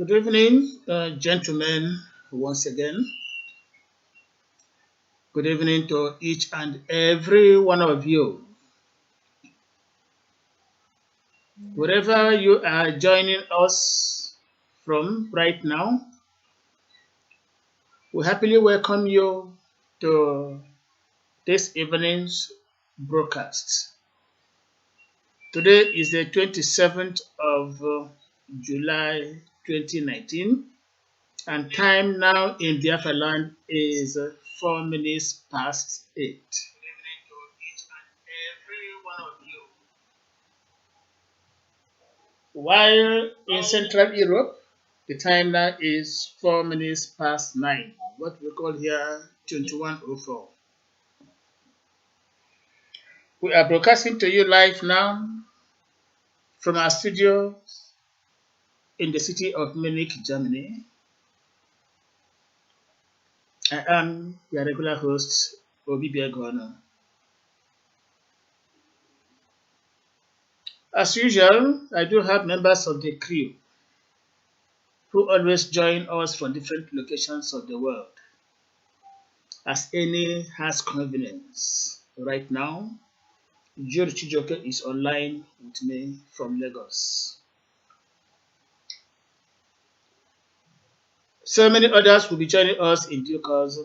Good evening, gentlemen, once again. Good evening to each and every one of you. Wherever you are joining us from right now, we happily welcome you to this evening's broadcast. Today is the 27th of July 2019, and time now in Biafra land is 4 minutes past 8. While in Central Europe, the time now is 4 minutes past 9, what we call here 21:04. We are broadcasting to you live now from our studio in the city of Munich, Germany. I am your regular host, vobi. As usual, I do have members of the crew who always join us from different locations of the world as any has convenience. Right now, George Chijoke is online with me from Lagos. So many others will be joining us in due course,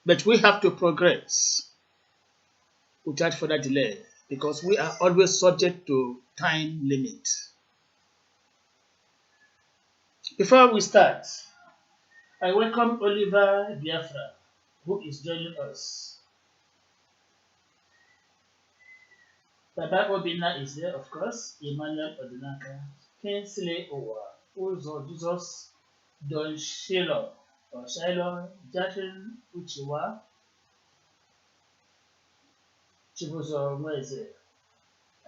but we have to progress without further delay because we are always subject to time limit. Before we start, I welcome Oliver Biafra, who is joining us. Baba Obina is there, of course, Emmanuel Odinaka, Kinsley Owa, Uzo Jesus, Don Shiloh, or Shiloh, Jacqueline Uchiwa, Chibuzo Mweze,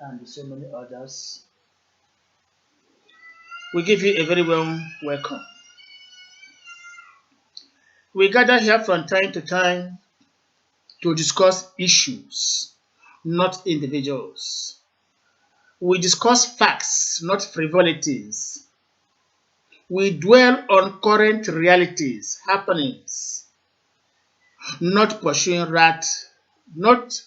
and so many others. We give you a very warm welcome. We gather here from time to time to discuss issues, not individuals. We discuss facts, not frivolities. We dwell on current realities, happenings, not not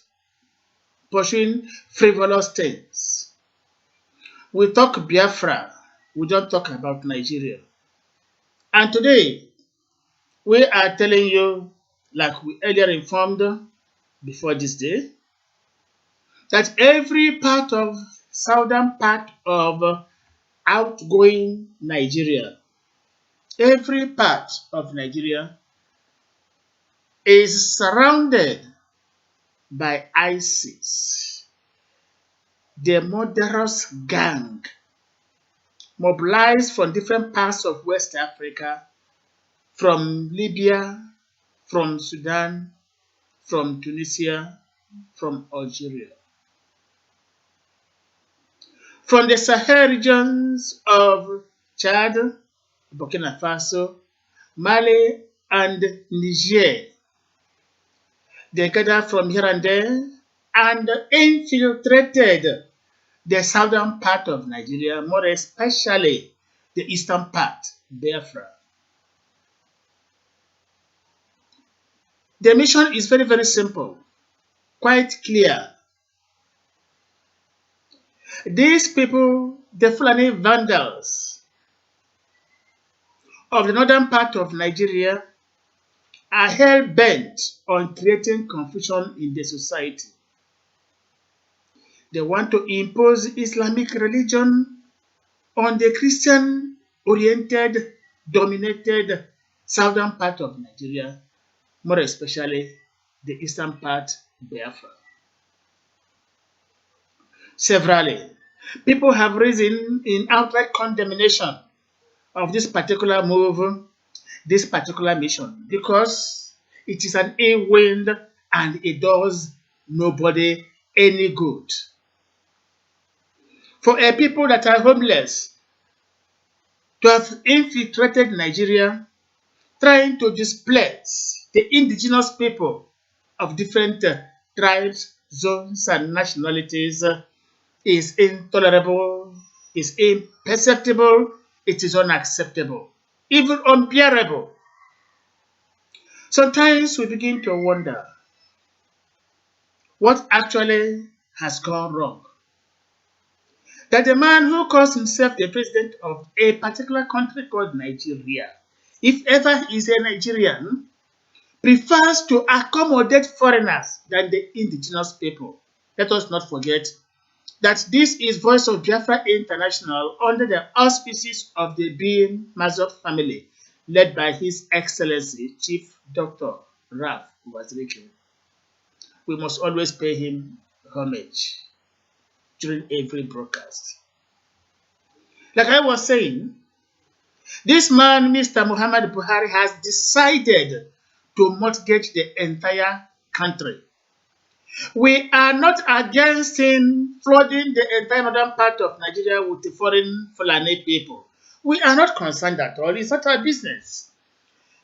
pursuing frivolous things. We talk Biafra, we don't talk about Nigeria. And today, we are telling you, like we earlier informed before this day, that every part of southern part of outgoing Nigeria. Every part of Nigeria is surrounded by ISIS, the murderous gang mobilized from different parts of West Africa, from Libya, from Sudan, from Tunisia, from Algeria. From the Sahel regions of Chad, Burkina Faso, Mali, and Niger, they gathered from here and there and infiltrated the southern part of Nigeria, more especially the eastern part, Biafra. The mission is very, very simple, quite clear. These people, the Fulani Vandals of the northern part of Nigeria, are hell-bent on creating confusion in the society. They want to impose Islamic religion on the Christian-oriented, dominated southern part of Nigeria, more especially the eastern part, Biafra. Severally, people have risen in outright condemnation of this particular move, this particular mission, because it is an ill wind and it does nobody any good. For a people that are homeless to have infiltrated Nigeria, trying to displace the indigenous people of different tribes, zones, and nationalities is intolerable, is imperceptible, it is unacceptable, even unbearable. Sometimes we begin to wonder what actually has gone wrong. That the man who calls himself the president of a particular country called Nigeria, if ever he is a Nigerian, prefers to accommodate foreigners than the indigenous people. Let us not forget that this is Voice of Biafra International under the auspices of the bim-massob family, led by His Excellency Chief Dr. Ralph Wazirike. We must always pay him homage during every broadcast. Like I was saying, this man, Mr. Muhammad Buhari, has decided to mortgage the entire country. We are not against him flooding the entire northern part of Nigeria with the foreign Fulani people. We are not concerned at all. It's not our business.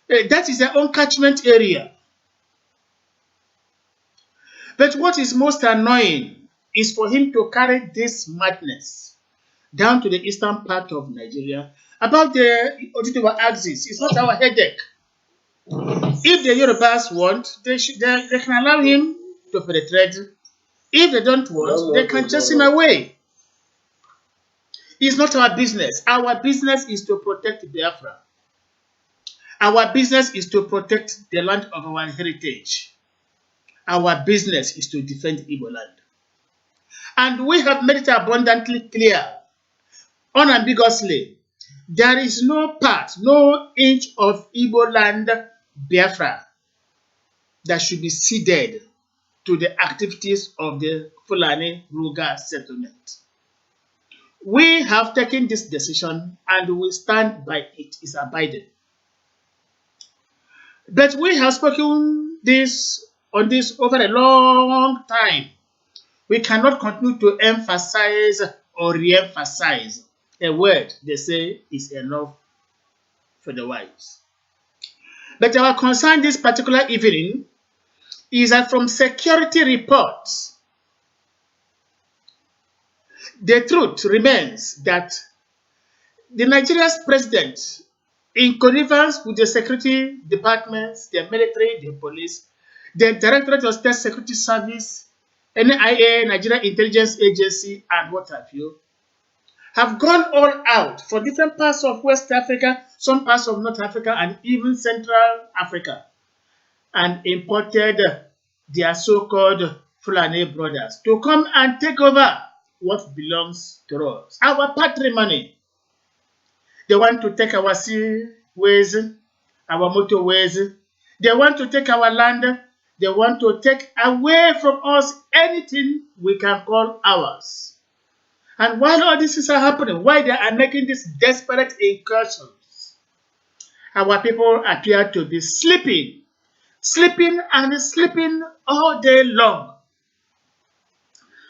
That is their own catchment area. But what is most annoying is for him to carry this madness down to the eastern part of Nigeria about the Ojutewa axis. It's not our headache. If the Yorubas want, they can allow him to penetrate. If they don't want, they can chase him away. It's not our business. Our business is to protect Biafra. Our business is to protect the land of our heritage. Our business is to defend Igbo land. And we have made it abundantly clear, unambiguously, there is no part, no inch of Igbo land, Biafra, that should be ceded to the activities of the Fulani Ruga settlement. We have taken this decision and we stand by it. It's abiding. But we have spoken on this over a long time. We cannot continue to emphasize or re-emphasize a word they say is enough for the wise. But our concern this particular evening is that from security reports, the truth remains that the Nigeria's president, in connivance with the security departments, the military, the police, the Directorate of State Security Service, NIA, Nigeria Intelligence Agency, and what have you, have gone all out for different parts of West Africa, some parts of North Africa, and even Central Africa, and imported their so-called Fulani brothers to come and take over what belongs to us. Our patrimony. They want to take our seaways, our motorways. They want to take our land. They want to take away from us anything we can call ours. And while all this is happening, why they are making these desperate incursions, our people appear to be sleeping and sleeping all day long.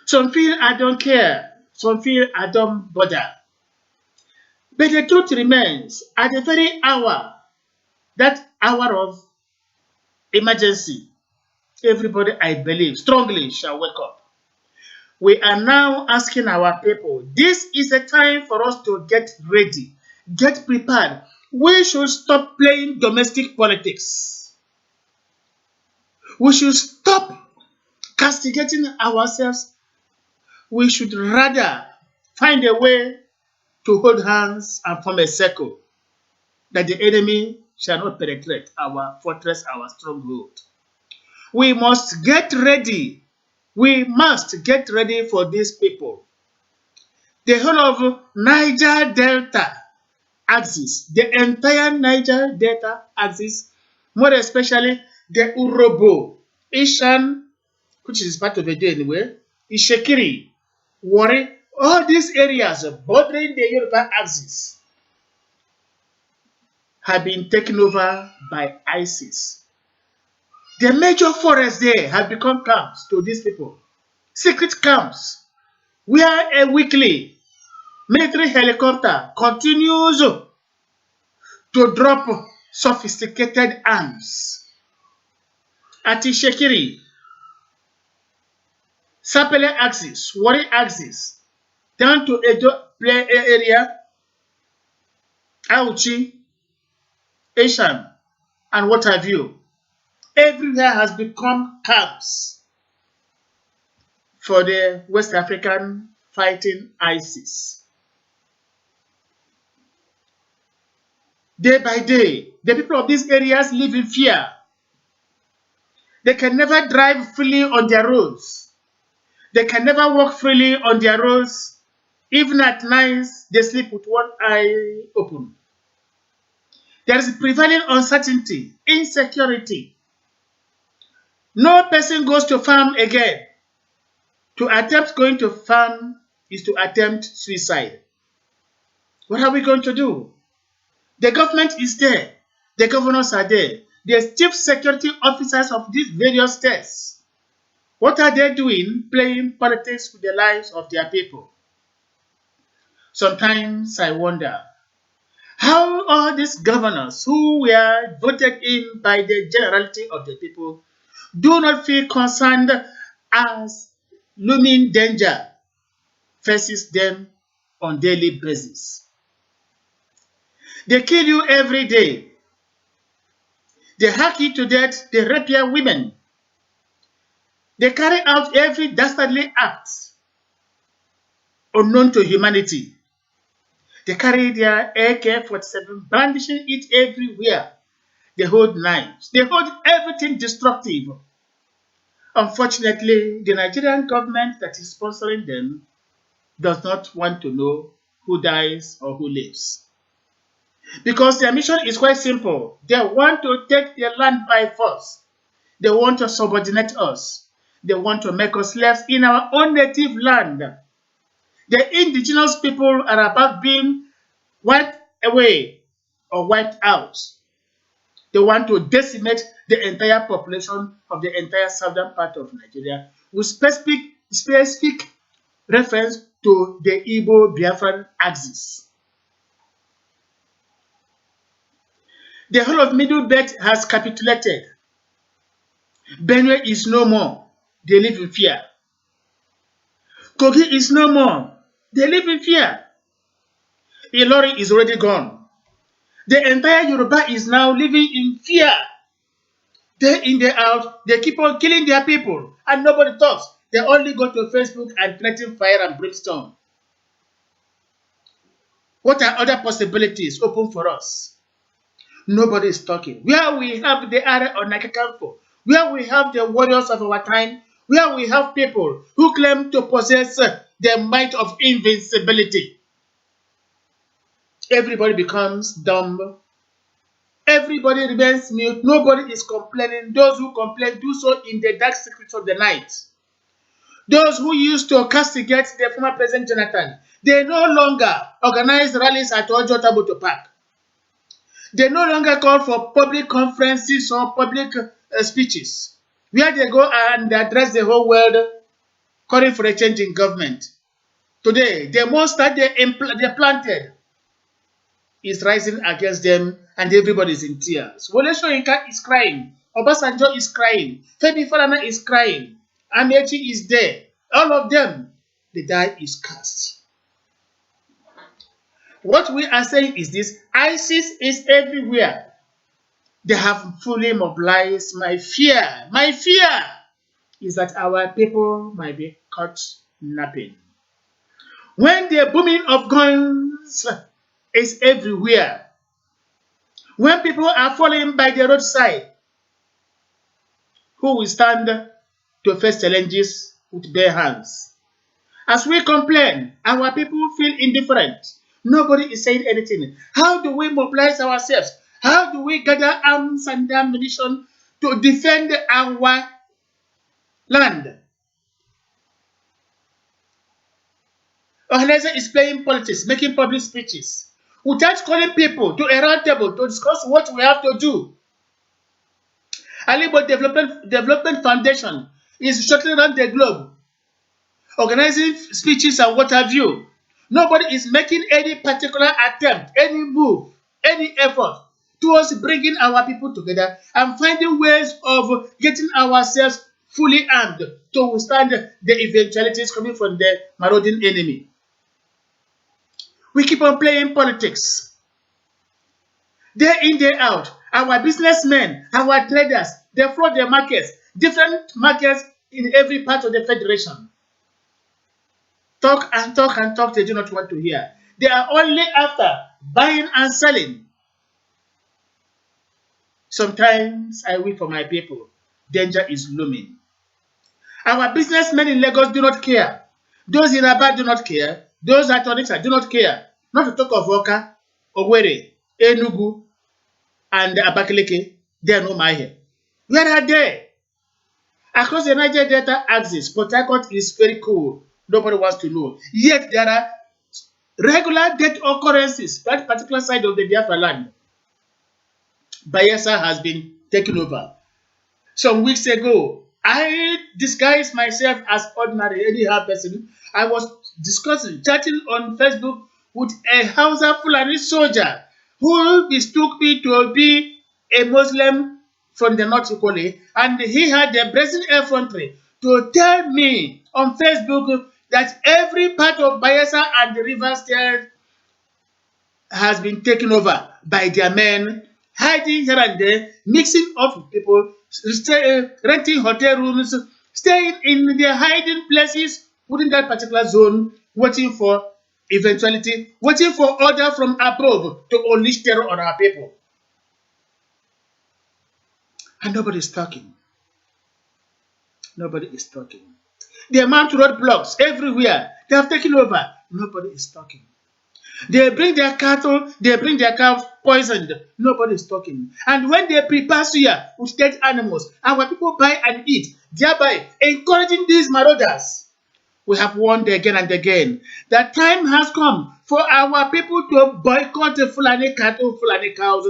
Some feel I don't care, some feel I don't bother. But the truth remains, at the very hour, that hour of emergency, everybody, I believe, strongly shall wake up. We are now asking our people, this is a time for us to get ready, get prepared. We should stop playing domestic politics. We should stop castigating ourselves. We should rather find a way to hold hands and form a circle, that the enemy shall not penetrate our fortress, our stronghold. We must get ready. We must get ready for these people. The whole of Niger Delta axis, the entire Niger Delta axis, more especially the Urobo, Ishan, which is part of the day anyway, Ishekiri, Wari, all these areas bordering the Yoruba axis have been taken over by ISIS. The major forests there have become camps to these people. Secret camps where a weekly military helicopter continues to drop sophisticated arms at Ishekiri, Sapele axis, Wari axis, down to Edo area, Auchi, Ishan, and what have you. Everywhere has become camps for the West African fighting ISIS. Day by day, the people of these areas live in fear. They can never drive freely on their roads. They can never walk freely on their roads. Even at night, they sleep with one eye open. There is prevailing uncertainty, insecurity. No person goes to farm again. To attempt going to farm is to attempt suicide. What are we going to do? The government is there. The governors are there. The chief security officers of these various states. What are they doing? Playing politics with the lives of their people. Sometimes I wonder how all these governors who were voted in by the generality of the people do not feel concerned as looming danger faces them on daily basis. They kill you every day. They hack you to death. They rape your women. They carry out every dastardly act unknown to humanity. They carry their AK-47, brandishing it everywhere. They hold knives. They hold everything destructive. Unfortunately, the Nigerian government that is sponsoring them does not want to know who dies or who lives. Because their mission is quite simple. They want to take their land by force. They want to subordinate us. They want to make us slaves in our own native land. The indigenous people are about being wiped away or wiped out. They want to decimate the entire population of the entire southern part of Nigeria with specific reference to the Igbo Biafran axis. The whole of Middle Belt has capitulated. Benue is no more. They live in fear. Kogi is no more. They live in fear. Ilori is already gone. The entire Yoruba is now living in fear. Day in, day out, they keep on killing their people and nobody talks. They only go to Facebook and threaten fire and brimstone. What are other possibilities open for us? Nobody is talking. Where we have the Are Onakakanfo, where we have the warriors of our time, where we have people who claim to possess the might of invincibility. Everybody becomes dumb. Everybody remains mute. Nobody is complaining. Those who complain do so in the dark secrets of the night. Those who used to castigate the former President Jonathan, they no longer organize rallies at Ojo Tabuto Park. They no longer call for public conferences or public speeches where they go and address the whole world calling for a change in government. Today, the monster they planted is rising against them and everybody is in tears. Wole Soyinka is crying. Obasanjo is crying. Femi Falana is crying. Amechi is there. All of them, the die is cast. What we are saying is this: ISIS is everywhere. They have fully mobilized. My fear is that our people might be caught napping. When the booming of guns is everywhere, when people are falling by the roadside, who will stand to face challenges with bare hands? As we complain, our people feel indifferent. Nobody is saying anything. How do we mobilize ourselves? How do we gather arms and ammunition to defend our land? Organizer is playing politics, making public speeches, without calling people to a round table to discuss what we have to do. Alibo Development Foundation is shuttling around the globe, organizing speeches and what have you. Nobody is making any particular attempt, any move, any effort towards bringing our people together and finding ways of getting ourselves fully armed to withstand the eventualities coming from the marauding enemy. We keep on playing politics. Day in, day out. Our businessmen, our traders, they flood the markets, different markets in every part of the federation. Talk and talk and talk, they do not want to hear. They are only after buying and selling. Sometimes I weep for my people. Danger is looming. Our businessmen in Lagos do not care. Those in Aba do not care. Those at Onitsha do not care. Not to talk of Oka, Owerri, Enugu, and Abakaliki. They are no matter. Where are they? Across the Niger Delta axis, Port Harcourt is very cool. Nobody wants to know. Yet there are regular death occurrences. That particular side of the Biafra land, Bayelsa has been taken over. Some weeks ago, I disguised myself as ordinary anyhow person. I was chatting on Facebook with a Hausa Fulani soldier who mistook me to be a Muslim from the North equally, and he had the brazen effrontery to tell me on Facebook that every part of Bayelsa and the River State has been taken over by their men, hiding here and there, mixing up with people, renting hotel rooms, staying in their hiding places within that particular zone, waiting for eventuality, waiting for order from above to unleash terror on our people. And nobody is talking. Nobody is talking. They mount roadblocks everywhere. They have taken over. Nobody is talking. They bring their cattle, they bring their cows poisoned. Nobody is talking. And when they prepare suya with dead animals, our people buy and eat, thereby encouraging these marauders. We have warned again and again that time has come for our people to boycott the Fulani cattle, Fulani cows.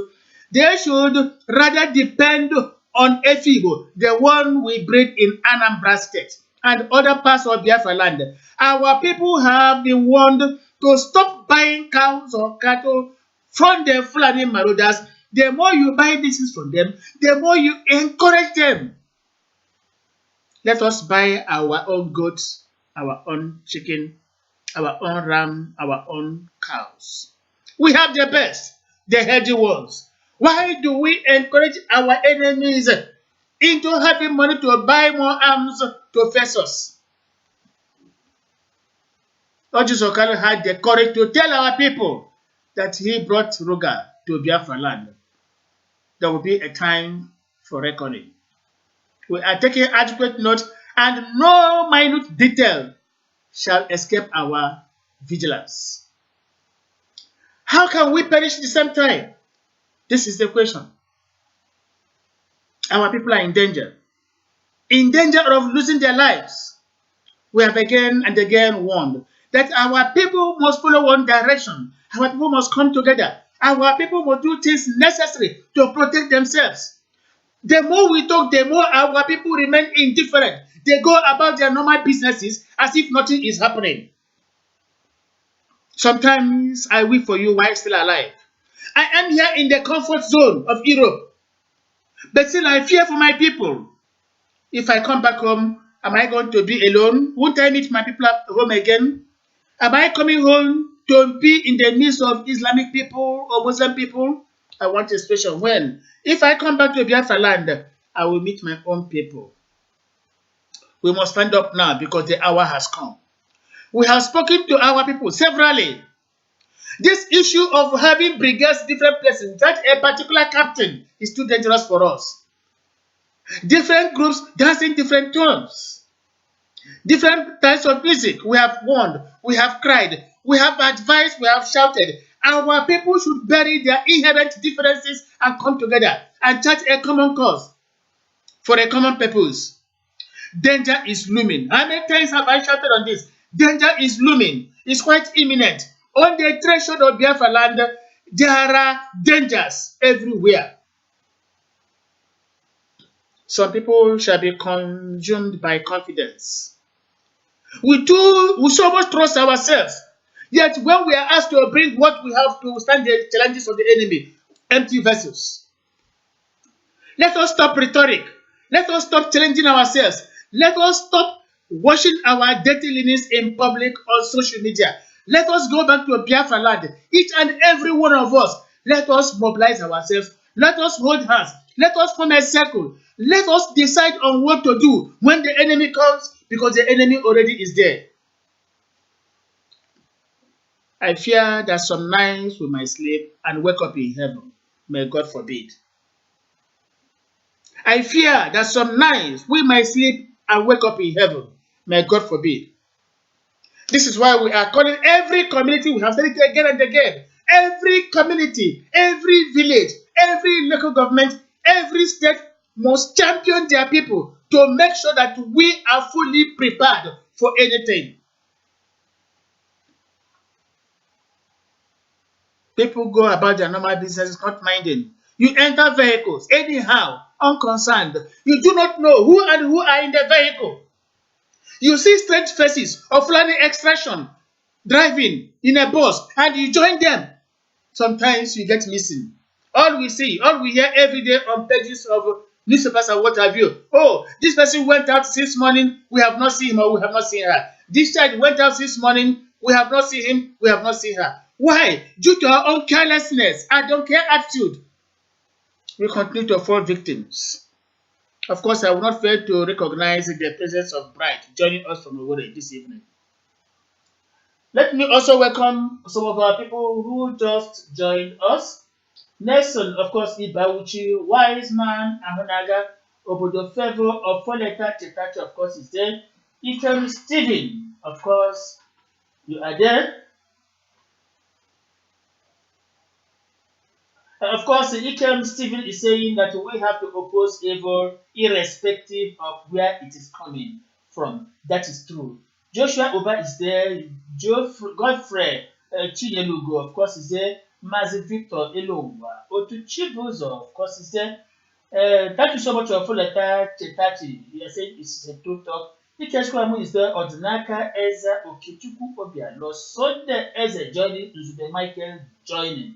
They should rather depend on Efigo, the one we breed in Anambra State and other parts of Biafra land. Our people have been warned to stop buying cows or cattle from the Fulani marauders. The more you buy things from them, the more you encourage them. Let us buy our own goats, our own chicken, our own ram, our own cows. We have the best, the healthy ones. Why do we encourage our enemies into having money to buy more arms to face us? Ojus Okalo had the courage to tell our people that he brought Ruga to Biafra land. There will be a time for reckoning. We are taking adequate note and no minute detail shall escape our vigilance. How can we perish at the same time? This is the question. Our people are in danger of losing their lives. We have again and again warned that our people must follow one direction. Our people must come together. Our people must do things necessary to protect themselves. The more we talk, the more our people remain indifferent. They go about their normal businesses as if nothing is happening. Sometimes I weep for you while still alive. I am here in the comfort zone of Europe, but still I fear for my people. If I come back home, am I going to be alone? Won't I meet my people at home again? Am I coming home to be in the midst of Islamic people or Muslim people? I want a special when. If I come back to Biafra land, I will meet my own people. We must stand up now because the hour has come. We have spoken to our people severally. This issue of having brigades different places without a particular captain is too dangerous for us. Different groups dancing different tunes. Different types of music. We have warned, we have cried, we have advised, we have shouted. Our people should bury their inherent differences and come together and chart a common cause for a common purpose. Danger is looming. How many times have I shouted on this? Danger is looming. It's quite imminent. On the threshold of Biafra land, there are dangers everywhere. Some people shall be consumed by confidence. We so much trust ourselves. Yet when we are asked to bring what we have to stand the challenges of the enemy, empty vessels. Let us stop rhetoric. Let us stop challenging ourselves. Let us stop washing our dirty linens in public on social media. Let us go back to Biafra land. Each and every one of us, let us mobilize ourselves. Let us hold hands. Let us form a circle. Let us decide on what to do when the enemy comes, because the enemy already is there. I fear that some nights we might sleep and wake up in heaven. May God forbid. I fear that some nights we might sleep and wake up in heaven. May God forbid. This is why we are calling every community, we have said it again and again, every community, every village, every local government, every state must champion their people to make sure that we are fully prepared for anything. People go about their normal businesses, not minding. You enter vehicles anyhow, unconcerned. You do not know who and who are in the vehicle. You see strange faces of Fulani extraction driving in a bus and you join them. Sometimes you get missing. All we see, all we hear every day on pages of newspapers and what have you. Oh, this person went out this morning, we have not seen him or we have not seen her. This child went out this morning, we have not seen him, we have not seen her. Why? Due to our own carelessness and don't care attitude, we continue to fall victims. Of course, I will not fail to recognize the presence of Bright joining us from Owerri this evening. Let me also welcome some of our people who just joined us. Nelson, of course, Ibauchi, Wise Man, Ahonaga, Obodo Favor of Foleta Chetachi, of course, is there. Ikem Stephen, of course, you are there. Of course, Ikem Stephen is saying that we have to oppose evil irrespective of where it is coming from. That is true. Joshua Oba is there. Godfrey Chinyelugo, of course, is there. Mazi Victor Elongwa. Otuchibuzo, of course, is there. Thank you so much for Foleta Chetachi. You are saying it's a true talk. Ikeshkwamu is there. Odinaka Eza Okichuku Obia. Losonde Eze joining. Nzube Michael joining.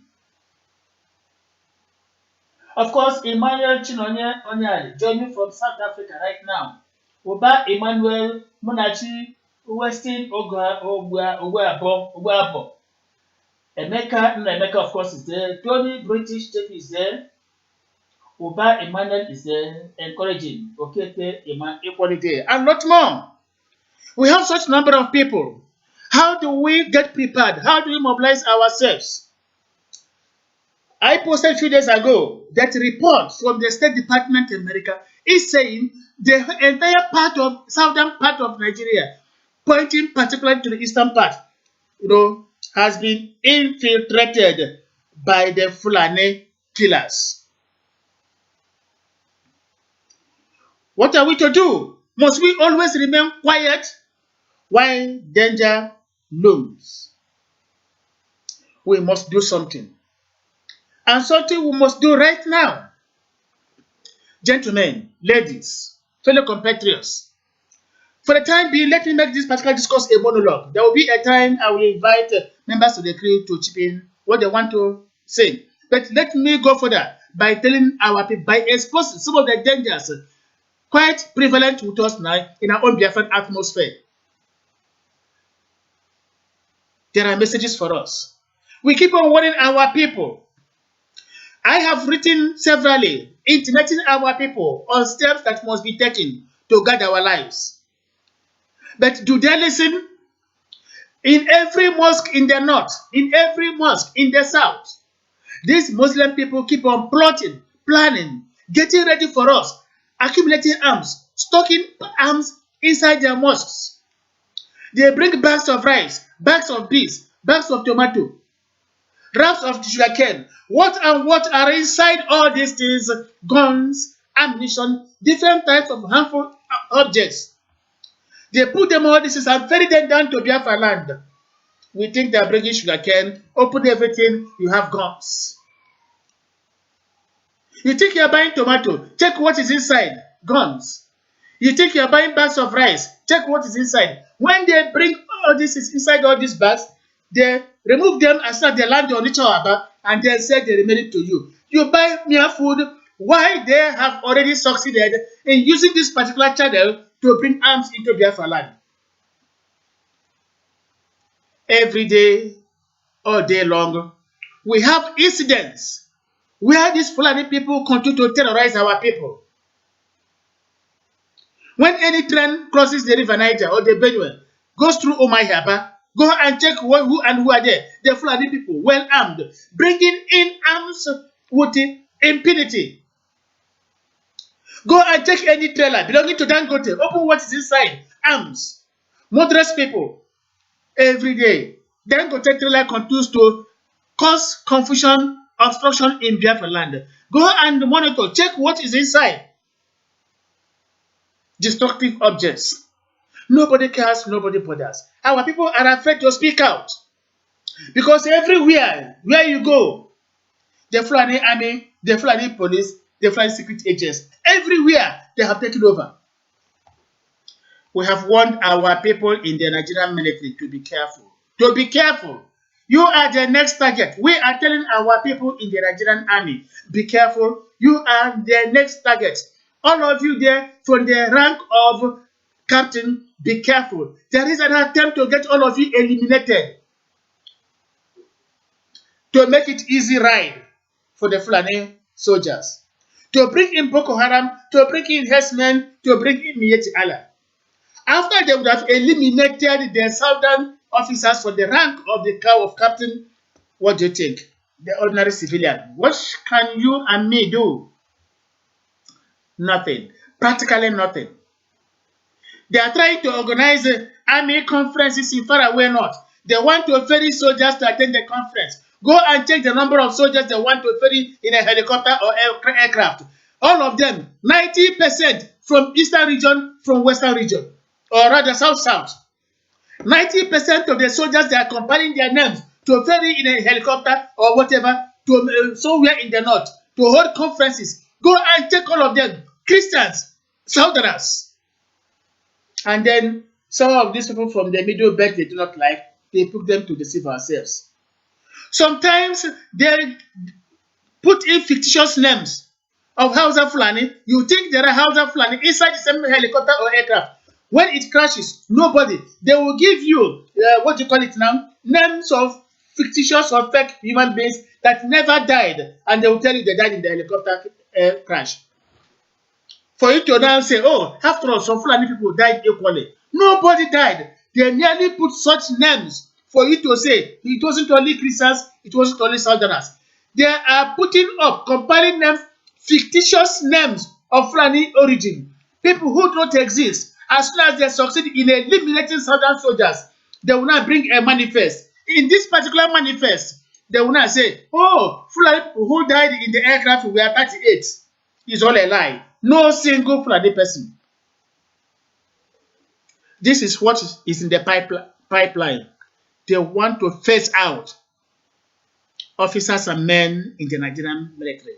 Of course, Emmanuel Chinonye Onyali joining from South Africa right now. Oba Emmanuel Munachi Westin Ogwabo. Emeka, of course, is there. Tony British Tech is there. Oba Emmanuel is there, encouraging Okete equality and not more. We have such number of people. How do we get prepared? How do we mobilize ourselves? I posted a few days ago that report from the State Department in America is saying the entire southern part of Nigeria, pointing particularly to the eastern part, has been infiltrated by the Fulani killers. What are we to do? Must we always remain quiet while danger looms? We must do something. And something we must do right now. Gentlemen, ladies, fellow compatriots, for the time being, let me make this particular discourse a monologue. There will be a time I will invite members of the crew to chip in what they want to say. But let me go further by telling our people, by exposing some of the dangers quite prevalent with us now in our own Biafran atmosphere. There are messages for us. We keep on warning our people. I have written severally, intimating our people on steps that must be taken to guard our lives. But do they listen? In every mosque in the north, in every mosque in the south, these Muslim people keep on plotting, planning, getting ready for us, accumulating arms, stocking arms inside their mosques. They bring bags of rice, bags of beans, bags of tomato, wraps of sugarcane. What and what are inside all these things? Guns, ammunition, different types of harmful objects. They put them all this and ferry them down to Biafra land. We think they are bringing sugarcane, open everything, you have guns. You think you are buying tomato, check what is inside, guns. You think you are buying bags of rice, check what is inside. When they bring all this is inside all these bags, they remove them and start they land on each other and then say they remain to you. You buy mere food, why they have already succeeded in using this particular channel to bring arms into Biafra land. Every day, all day long, we have incidents where these Fulani people continue to terrorize our people. When any train crosses the river Niger or the Benue, goes through Umayhaba, go and check who and who are there. The Fulani people, well armed, bringing in arms with impunity. Go and check any trailer belonging to Dangote, open what is inside, arms. Moderate people, every day. Dangote trailer continues to cause confusion, obstruction in Biafra land. Go and monitor, check what is inside. Destructive objects. Nobody cares, nobody bothers. Our people are afraid to speak out. Because everywhere where you go, the Fulani army, the Fulani police, the Fulani secret agents, everywhere they have taken over. We have warned our people in the Nigerian military to be careful. To be careful. You are the next target. We are telling our people in the Nigerian army, be careful. You are the next target. All of you there from the rank of captain, be careful. There is an attempt to get all of you eliminated. To make it easy ride for the Fulani soldiers. To bring in Boko Haram, to bring in Hessmen, to bring in Miyetti Allah. After they would have eliminated the southern officers for the rank of the cow of captain, what do you think? The ordinary civilian. What can you and me do? Nothing. Practically nothing. They are trying to organize army conferences in faraway north. They want to ferry soldiers to attend the conference. Go and check the number of soldiers they want to ferry in a helicopter or aircraft. All of them, 90% from eastern region, from western region, or rather south-south. 90% of the soldiers, they are compiling their names to ferry in a helicopter or whatever to somewhere in the north to hold conferences. Go and check all of them. Christians, Southerners. And then some of these people from the middle belt they do not like, they put them to deceive ourselves. Sometimes they put in fictitious names of Hausa Fulani. You think there are Hausa Fulani inside the same helicopter or aircraft. When it crashes, nobody. They will give you, what do you call it now? Names of fictitious or fake human beings that never died. And they will tell you they died in the helicopter crash. For you to now say, oh, after all, some Fulani people died equally. Nobody died. They merely put such names for you to say it wasn't only Christians, it wasn't only Southerners. They are putting up, compiling names, fictitious names of Fulani origin. People who don't exist. As soon as they succeed in eliminating southern soldiers, they will now bring a manifest. In this particular manifest, they will now say, oh, Fulani people who died in the aircraft were 38. It's all a lie. No single Fulani person. This is what is in the pipeline. They want to phase out officers and men in the Nigerian military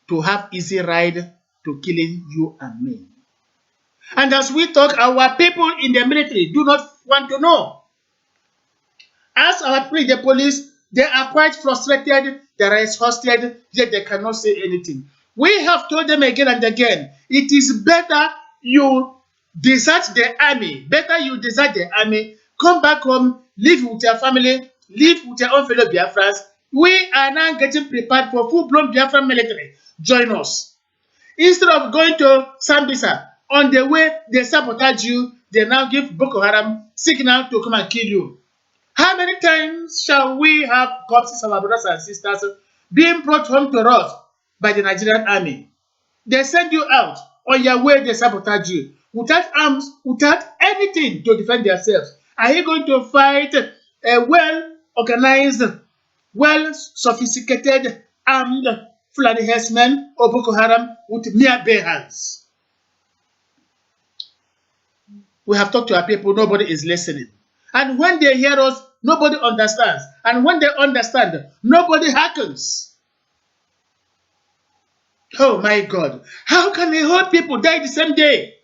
to have easy ride to killing you and me. And as we talk, our people in the military do not want to know. As our people in the police, they are quite frustrated, they are exhausted, yet they cannot say anything. We have told them again and again, it is better you desert the army, come back home, live with your family, live with your own fellow Biafrans. We are now getting prepared for full-blown Biafran military. Join us. Instead of going to Sambisa, on the way they sabotage you, they now give Boko Haram signal to come and kill you. How many times shall we have corpses of our brothers and sisters being brought home to us by the Nigerian army? They send you out, on your way they sabotage you, without arms, without anything to defend themselves. Are you going to fight a well-organized, well-sophisticated, armed Fulani herdsmen or Boko Haram with mere bare hands? We have talked to our people, nobody is listening. And when they hear us, nobody understands. And when they understand, nobody hearkens. Oh my God. How can a whole people die the same day?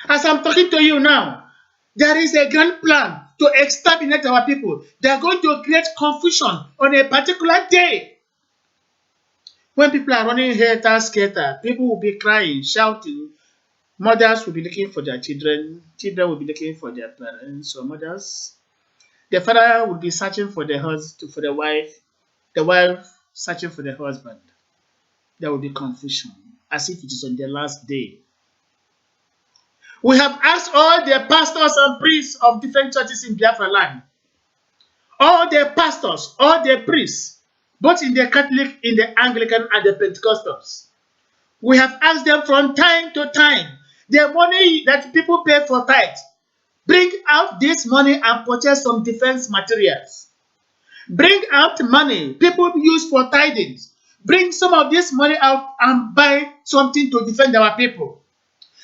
As I'm talking to you now, there is a grand plan to exterminate our people. They are going to create confusion on a particular day. When people are running helter-skelter, people will be crying, shouting. Mothers will be looking for their children. Children will be looking for their parents or mothers. The father will be searching for the husband, for the wife searching for the husband. There will be confusion, as if it is on the last day. We have asked all the pastors and priests of different churches in Biafra land, all the pastors, all the priests, both in the Catholic, in the Anglican, and the Pentecostals. We have asked them from time to time, the money that people pay for tithe, bring out this money and purchase some defense materials. Bring out money people use for tithings. Bring some of this money out and buy something to defend our people.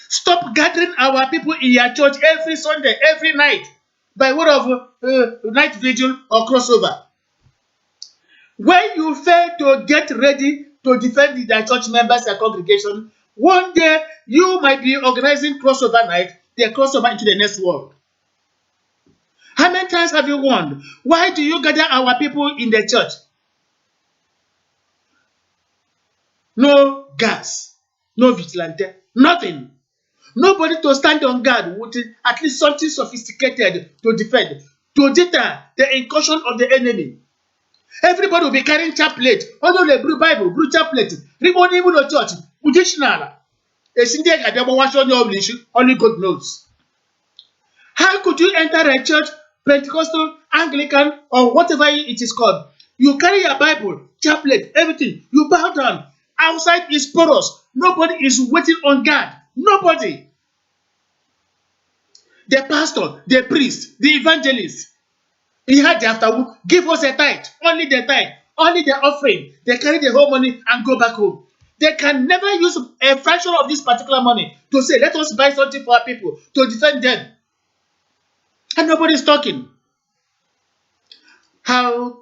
Stop gathering our people in your church every Sunday, every night, by way of night vigil or crossover. When you fail to get ready to defend the church members and congregation, one day you might be organizing crossover night, the crossover into the next world. How many times have you wondered, why do you gather our people in the church? No gas, no vigilante, nothing. Nobody to stand on guard with at least something sophisticated to defend, to deter the incursion of the enemy. Everybody will be carrying chaplet, although the blue Bible, blue chaplet, reborn even the church, traditional. Only God knows. How could you enter a church, Pentecostal, Anglican, or whatever it is called? You carry your Bible, chaplet, everything. You bow down. Outside is porous. Nobody is waiting on guard. Nobody. The pastor, the priest, the evangelist, he had the afterward, give us a tithe, only the offering. They carry the whole money and go back home. They can never use a fraction of this particular money to say, let us buy something for our people to defend them. And nobody is talking. How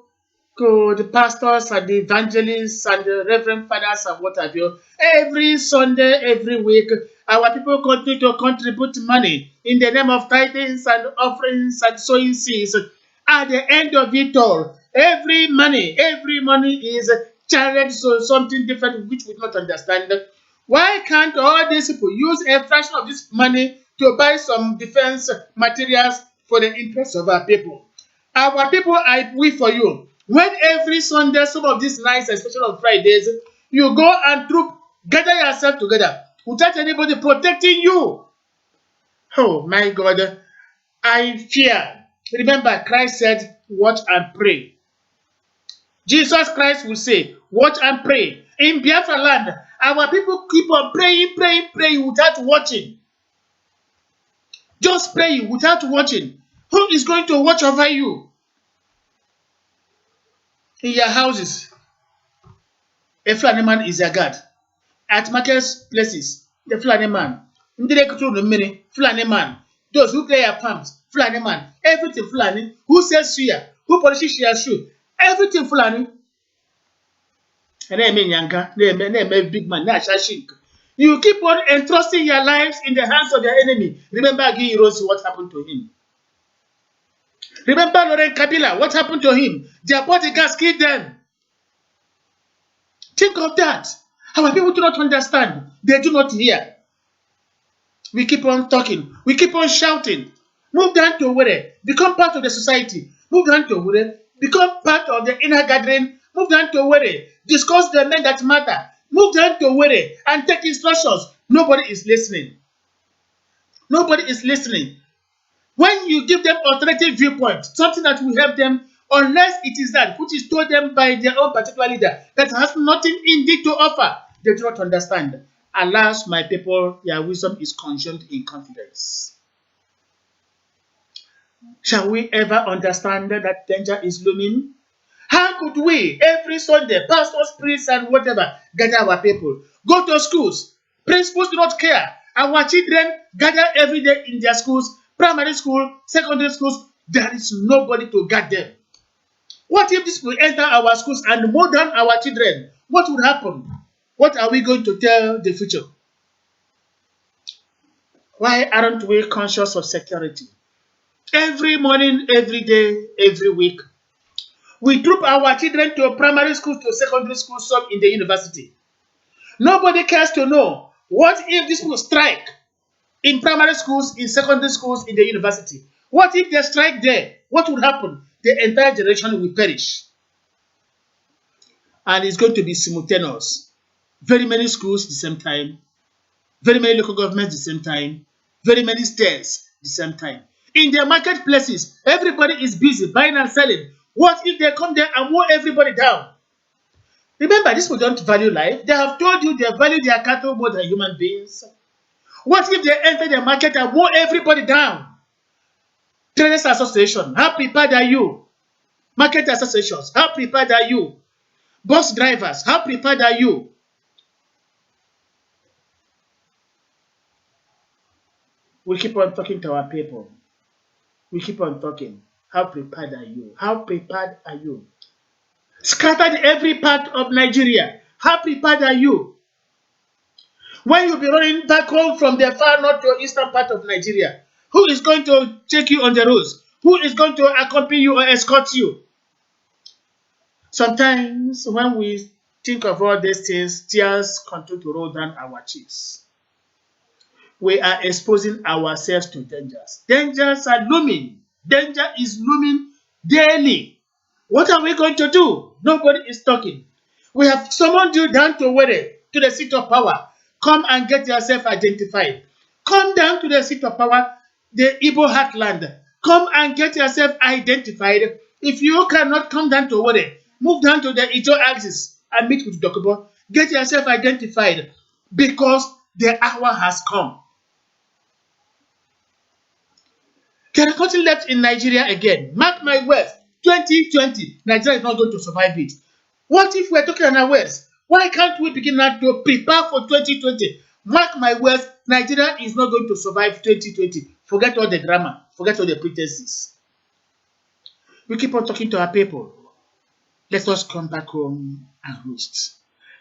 could the pastors and the evangelists and the reverend fathers and what have you, every Sunday, every week, our people continue to contribute money in the name of tithings and offerings and sowing seeds. At the end of it all, every money is channeled to something different which we don't understand. Why can't all these people use a fraction of this money to buy some defense materials for the interest of our people? Our people, I wait for you. When every Sunday, some of these nights, especially on Fridays, you go and gather yourself together without anybody protecting you. Oh my God, I fear. Remember, Christ said, watch and pray. Jesus Christ will say, watch and pray. In Biafra land, our people keep on praying without watching. just praying without watching. Who is going to watch over you in your houses? A Fulani man is your guard. At market places, the Fulani man. Fulani man. Those who play your palms, Fulani man. Everything Fulani. Who sells suya? Who polishes your shoe? Everything Fulani. And then Yanka, then big man, you keep on entrusting your lives in the hands of your enemy. Remember Agi Irosi, what happened to him? Remember Laurent Kabila, what happened to him? Their bodyguards killed them. Think of that. Our people do not understand. They do not hear. We keep on talking. We keep on shouting. Move down to where? Become part of the society. Move down to where? Become part of the inner gathering. Move down to where? Discuss the men that matter. Move down to where? And take instructions. Nobody is listening. Nobody is listening. When you give them alternative viewpoint, something that will help them, unless it is that which is told them by their own particular leader that has nothing indeed to offer, they do not understand. Alas, my people, their wisdom is consumed in confidence. Shall we ever understand that danger is looming? How could we, every Sunday, pastors, priests, and whatever, gather our people? Go to schools. Principals do not care. Our children gather every day in their schools, primary school, secondary schools. There is nobody to guard them. What if this will enter our schools and mow down our children? What would happen? What are we going to tell the future? Why aren't we conscious of security? Every morning, every day, every week, we troop our children to primary school, to secondary school, some in the university. Nobody cares to know what if this will strike in primary schools, in secondary schools, in the university. What if they strike there? What would happen? The entire generation will perish. And it's going to be simultaneous. Very many schools the same time, very many local governments the same time, very many states the same time. In their marketplaces, everybody is busy buying and selling. What if they come there and mow everybody down? Remember, these people don't value life. They have told you they value their cattle more than human beings. What if they enter the market and mow everybody down? Traders Association, how prepared are you? Market associations, how prepared are you? Bus drivers, how prepared are you? We keep on talking to our people. We keep on talking. How prepared are you? How prepared are you? Scattered every part of Nigeria. How prepared are you? When you'll be running back home from the far north to eastern part of Nigeria, who is going to take you on the roads? Who is going to accompany you or escort you? Sometimes when we think of all these things, tears continue to roll down our cheeks. We are exposing ourselves to dangers. Dangers are looming. Danger is looming daily. What are we going to do? Nobody is talking. We have summoned you down to Were, to the seat of power. Come and get yourself identified. Come down to the seat of power, the Igbo heartland. Come and get yourself identified. If you cannot come down to Were, move down to the Ijo axis and meet with Dokubo. Get yourself identified because the hour has come. There is nothing left in Nigeria again. Mark my words, 2020, Nigeria is not going to survive it. What if we're talking unawares? Why can't we begin now to prepare for 2020? Mark my words, Nigeria is not going to survive 2020. Forget all the drama. Forget all the pretenses. We keep on talking to our people. Let us come back home and roost.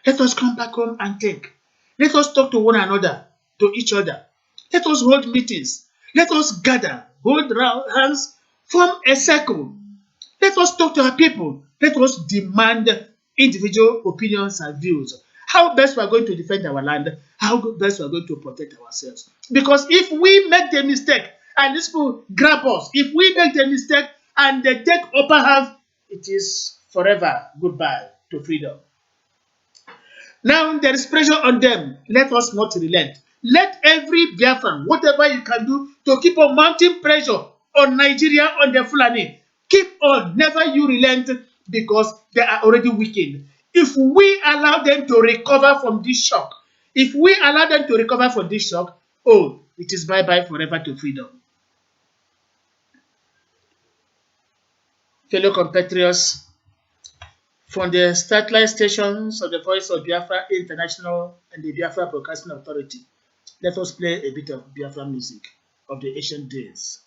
Let us come back home and think. Let us talk to one another, to each other. Let us hold meetings. Let us gather, hold hands, form a circle. Let us talk to our people. Let us demand individual opinions and views. How best we are going to defend our land, how best we are going to protect ourselves. Because if we make the mistake and these people grab us, if we make the mistake and they take upper hand, it is forever goodbye to freedom. Now there is pressure on them. Let us not relent. Let every Biafran, whatever you can do to keep on mounting pressure on Nigeria, on the Fulani, keep on. Never you relent because they are already weakened. If we allow them to recover from this shock, if we allow them to recover from this shock, oh, it is bye-bye forever to freedom. fellow compatriots, from the satellite stations of the Voice of Biafra International and the Biafra Broadcasting Authority, let us play a bit of Biafra music of the ancient days.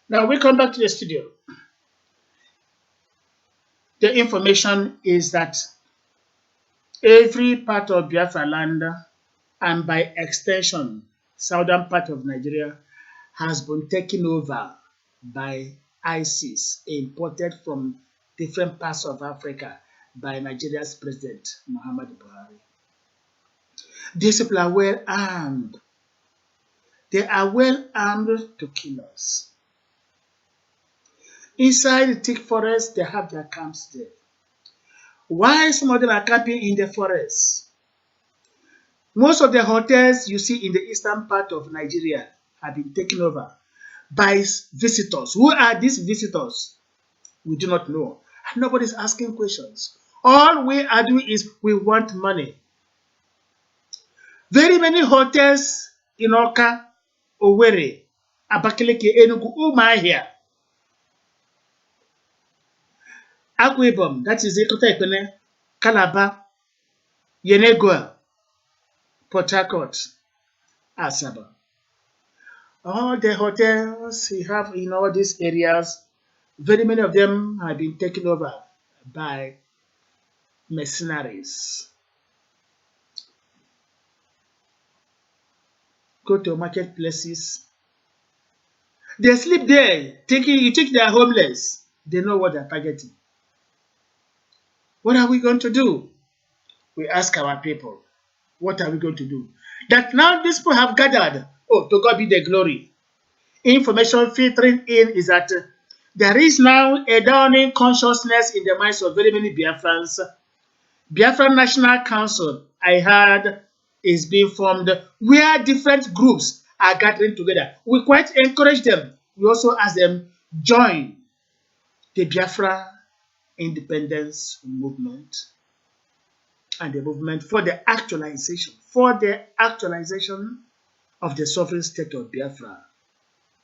Now we come back to the studio. The information is that every part of Biafra land and by extension southern part of Nigeria has been taken over by ISIS imported from different parts of Africa by Nigeria's president Muhammadu Buhari. These people are well armed. They are well armed to kill us. Inside the thick forest, they have their camps there. Why some of them are camping in the forest? Most of the hotels you see in the eastern part of Nigeria have been taken over by visitors. Who are these visitors? We do not know. And nobody's asking questions. All we are doing is we want money. Very many hotels in Oka, Owerri, Abakaliki, Enugu, Umuahia, Akwa Ibom, that is Ekota Ekpene, Calabar, Yenagoa, Port Harcourt, Asaba. All the hotels we have in all these areas, very many of them have been taken over by mercenaries. Go to marketplaces. They sleep there, thinking you think they are homeless. They know what they're targeting. What are we going to do? We ask our people, what are we going to do? That now these people have gathered. Oh, to God be the glory. Information filtering in is that there is now a dawning consciousness in the minds of very many Biafrans. Biafra National Council, I heard, is being formed where different groups are gathering together. We quite encourage them. We also ask them join the Biafra independence movement and the movement for the actualization of the sovereign state of Biafra,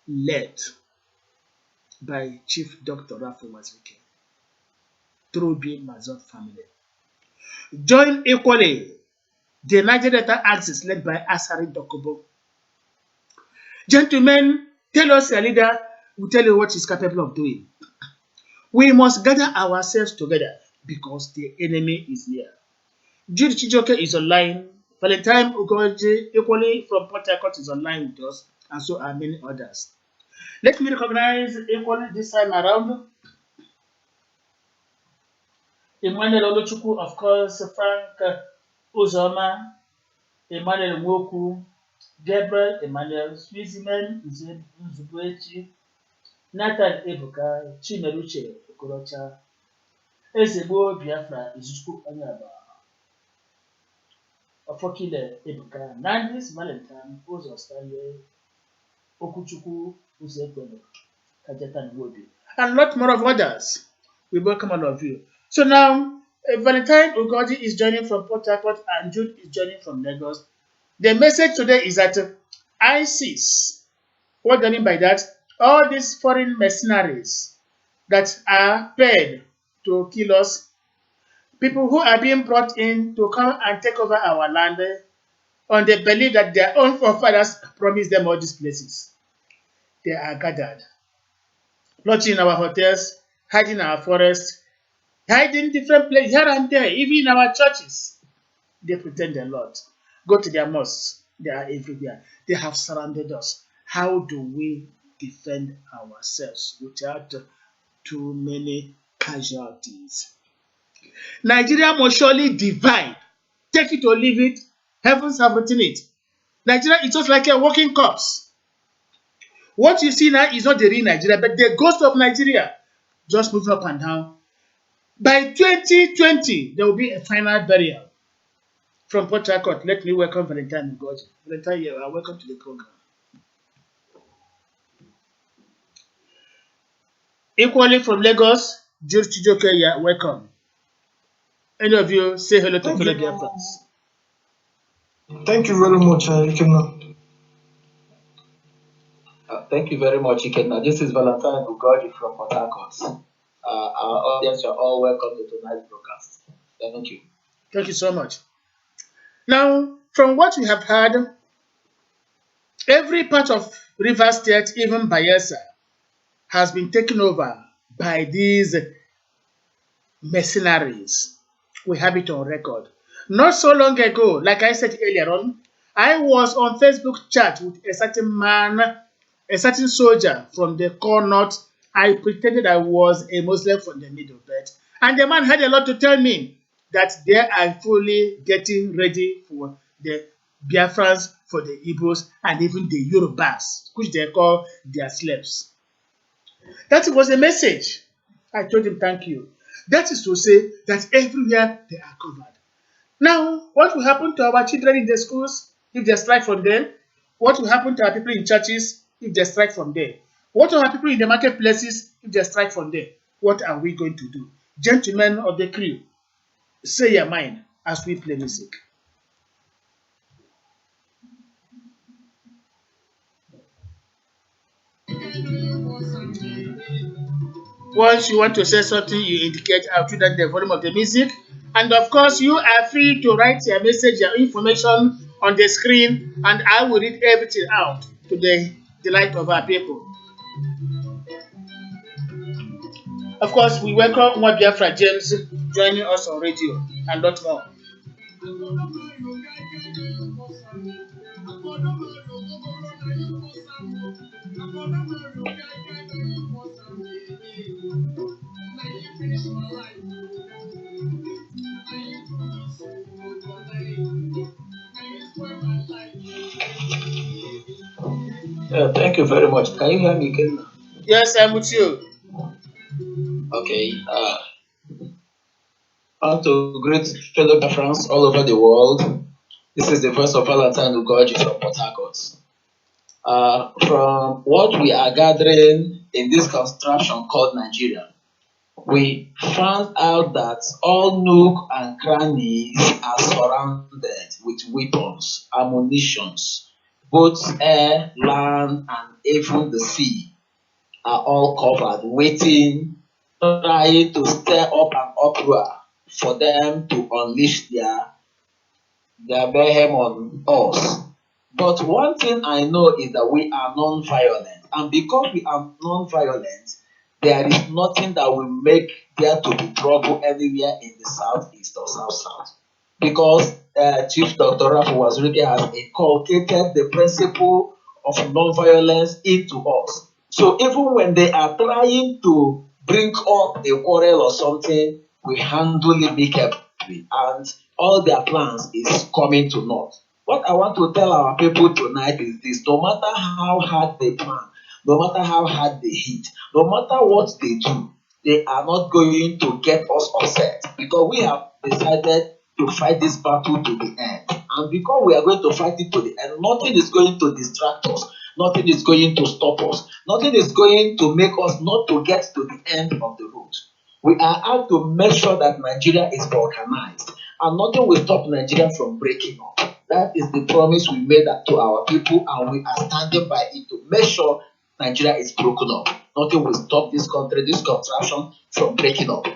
led by Chief Dr. Rafu Mazrike through bim-massob family. Join equally the Niger Delta Axis led by Asari Dokubo. Gentlemen, tell us a leader will tell you what he's capable of doing. We must gather ourselves together because the enemy is near. Jude Chijoke is online. Valentine Ugoji, equally from Port Harcourt, is online with us, and so are many others. Let me recognize equally this time around Emmanuel Oluchukwu, of course, Frank Uzoma, Emmanuel Mwoku, Gabriel Emmanuel, Swiziman Nzubuechi, Nathan Ebuka, Chimeruche Okorocha, Ezebo Biafra Izuchukwu Onyaba, Ofokile Ebuka, Nandis Valentine, Ozo Stanley, Okuchukwu Uzekwele, Kajetan Wobi, and lot more of others. We welcome all of you. So now, Valentine Ugoji is joining from Port Harcourt and Jude is joining from Lagos. The message today is that ISIS, what do I mean by that? All these foreign mercenaries that are paid to kill us, people who are being brought in to come and take over our land on the belief that their own forefathers promised them all these places. They are gathered, lodging in our hotels, hiding in our forests, hiding different places here and there, even in our churches. They pretend a lot. Go to their mosques. They are everywhere. They have surrounded us. How do we defend ourselves without too many casualties? Nigeria must surely divide. Take it or leave it. Heavens have written it. Nigeria is just like a walking corpse. What you see now is not the real Nigeria, but the ghost of Nigeria just moving up and down. By 2020, there will be a final burial. From Port Harcourt, let me welcome Valentine Ngozi. Valentine, you are welcome to the program. Equally from Lagos, Jude Chijoke, you are welcome. Any of you say hello to fellow Biafrans. Thank you very much, Ikenna. Thank you very much, Ikenna. This is Valentine Ugoji from Port Harcourt. Our audience, you're all welcome to tonight's broadcast. Thank you. Thank you so much. Now, from what we have heard, every part of Rivers State, even Bayelsa, has been taken over by these mercenaries. We have it on record. Not so long ago, like I said earlier on, I was on Facebook chat with a certain man, a certain soldier from the core north. I pretended I was a Muslim from the middle belt. And the man had a lot to tell me that they are fully getting ready for the Biafrans, for the Igbos, and even the Yorubas, which they call their slaves. That was a message. I told him thank you. That is to say that everywhere they are covered. Now, what will happen to our children in the schools if they strike from them? What will happen to our people in churches if they strike from there? What will our people in the marketplaces if they strike from there? What are we going to do? Gentlemen of the crew, say your mind as we play music. Once you want to say something, you indicate out that the volume of the music. And of course, you are free to write your message, your information on the screen, and I will read everything out to the delight of our people. Of course, we welcome Nwa Biafra James joining us on radio and lot more. Thank you very much. Can you hear me, Ikenna? Yes, I'm with you. Okay. I want to greet fellow Biafrans all over the world. This is the voice of Valentine Ugoji from Port Harcourt. From what we are gathering in this construction called Nigeria, we found out that all nook and crannies are surrounded with weapons, ammunitions, both air, land, and even the sea are all covered, waiting, trying to stir up an uproar for them to unleash their mayhem on us. But one thing I know is that we are non-violent, and because we are non-violent, there is nothing that will make there to be trouble anywhere in the southeast or south-south. Because Chief Dr. Rafu Wazirike has inculcated the principle of non-violence into us. So even when they are trying to bring up a quarrel or something, we handle it amicably, and all their plans is coming to naught. What I want to tell our people tonight is this: no matter how hard they plan, no matter how hard they hit, no matter what they do, they are not going to get us upset, because we have decided to fight this battle to the end. And because we are going to fight it to the end, nothing is going to distract us, nothing is going to stop us, nothing is going to make us not to get to the end of the road. We are out to make sure that Nigeria is organized, and nothing will stop Nigeria from breaking up. That is the promise we made to our people, and we are standing by it to make sure Nigeria is broken up. Nothing will stop this country, this contraction from breaking up.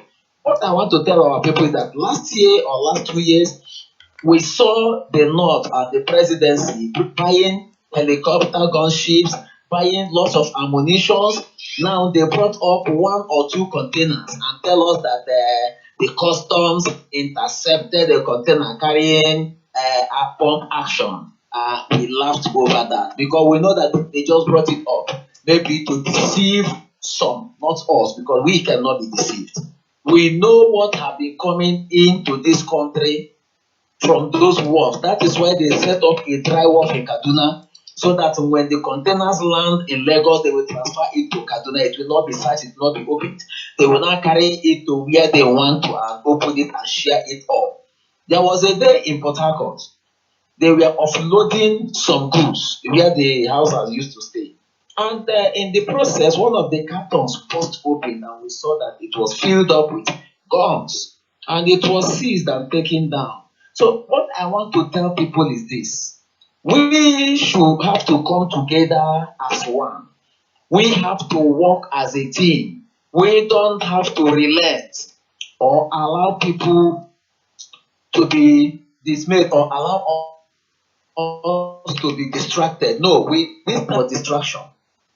What I want to tell our people is that last year or last 2 years, we saw the North and the presidency buying helicopter gunships, buying lots of ammunitions. Now they brought up one or two containers and tell us that the customs intercepted a container carrying a pump action. We laughed over that because we know that they just brought it up maybe to deceive some, not us, because we cannot be deceived. We know what have been coming into this country from those wharves. That is why they set up a dry wharf in Kaduna, so that when the containers land in Lagos, they will transfer it to Kaduna. It will not be searched, it will not be opened. They will now carry it to where they want to and open it and share it all. There was a day in Port Harcourt, they were offloading some goods where the houses used to stay. And in the process, one of the cartons burst open, and we saw that it was filled up with guns, and it was seized and taken down. So, what I want to tell people is this: we should have to come together as one. We have to work as a team. We don't have to relent or allow people to be dismayed or allow us to be distracted. No, this time for distraction.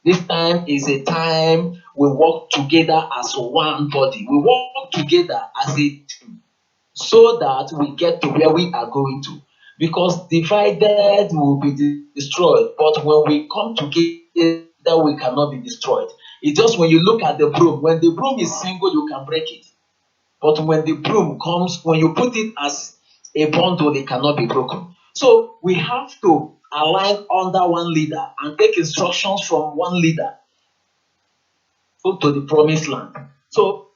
This time is a time we work together as one body. We work together as a team so that we get to where we are going to. Because divided we will be destroyed, but when we come together, we cannot be destroyed. It's just when you look at the broom, when the broom is single, you can break it. But when the broom comes, when you put it as a bundle, it cannot be broken. So we have to align under one leader and take instructions from one leader to the promised land. So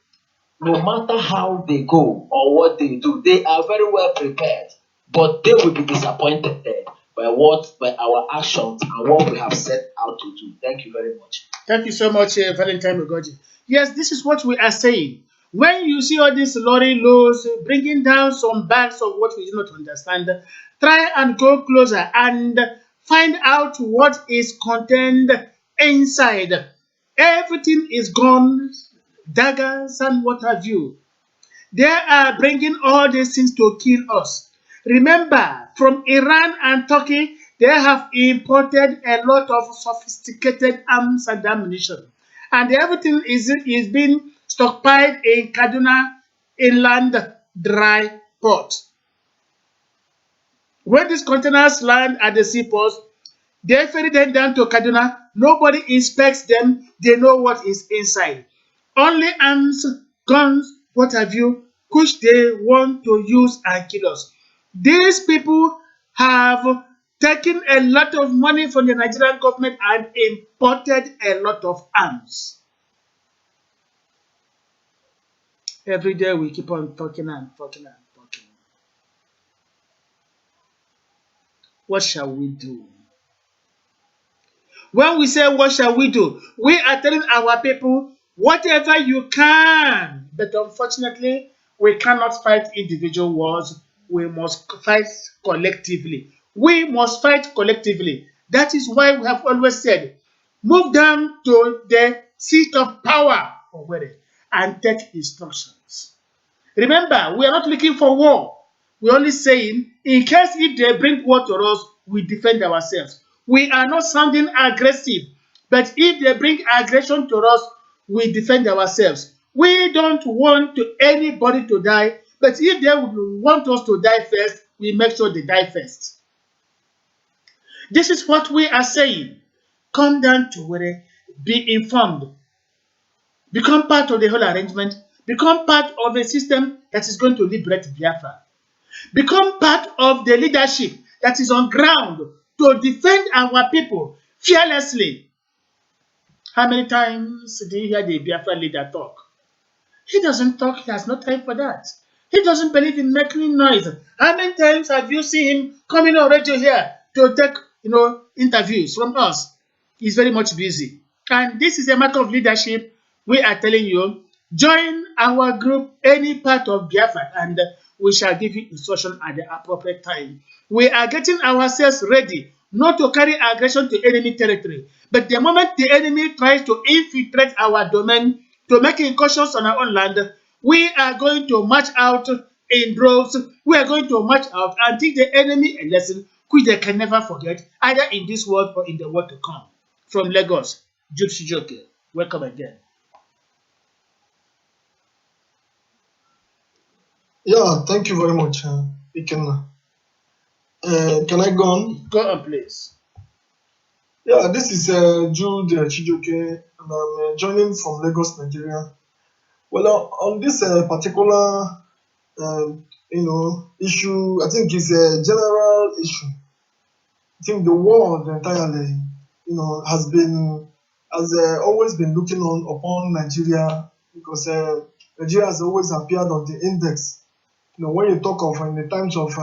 no matter how they go or what they do, they are very well prepared, but they will be disappointed by our actions and what we have set out to do. Thank you very much. Thank you so much, Valentine Ogoji. Yes, this is what we are saying. When you see all these lorry loads bringing down some bags of what we do not understand, try and go closer and find out what is contained inside. Everything is gone, daggers and what have you. They are bringing all these things to kill us. Remember, from Iran and Turkey, they have imported a lot of sophisticated arms and ammunition. And everything is being stockpiled in Kaduna Inland Dry Port. When these containers land at the seaports, they ferry them down to Kaduna. Nobody inspects them. They know what is inside. Only arms, guns, what have you, which they want to use and kill us. These people have taken a lot of money from the Nigerian government and imported a lot of arms. Every day we keep on talking and talking and talking. What shall we do? When we say, what shall we do? We are telling our people, whatever you can. But unfortunately, we cannot fight individual wars. We must fight collectively. We must fight collectively. That is why we have always said, move down to the seat of power and take instructions. Remember, we are not looking for war. We're only saying, in case if they bring war to us, we defend ourselves. We are not sounding aggressive, but if they bring aggression to us, we defend ourselves. We don't want anybody to die, but if they would want us to die first, we make sure they die first. This is what we are saying. Come down to where, be informed, become part of the whole arrangement, become part of a system that is going to liberate Biafra. Become part of the leadership that is on ground to defend our people fearlessly. How many times do you hear the Biafra leader talk? He doesn't talk, he has no time for that. He doesn't believe in making noise. How many times have you seen him coming on radio here to take interviews from us? He's very much busy. And this is a matter of leadership. We are telling you, join our group, any part of Biafra, and we shall give you instruction at the appropriate time. We are getting ourselves ready not to carry aggression to enemy territory. But the moment the enemy tries to infiltrate our domain to make incursions on our own land, we are going to march out in droves. We are going to march out and teach the enemy a lesson which they can never forget, either in this world or in the world to come. From Lagos, Jude Shijoke. Welcome again. Yeah, thank you very much, Ikenna. Can I go on? Go on, please. Yeah, this is Jude Chijoke, and I'm joining from Lagos, Nigeria. Well, on this particular issue. I think it's a general issue. I think the world entirely, has always been looking on upon Nigeria because Nigeria has always appeared on the index. When you talk of in the times of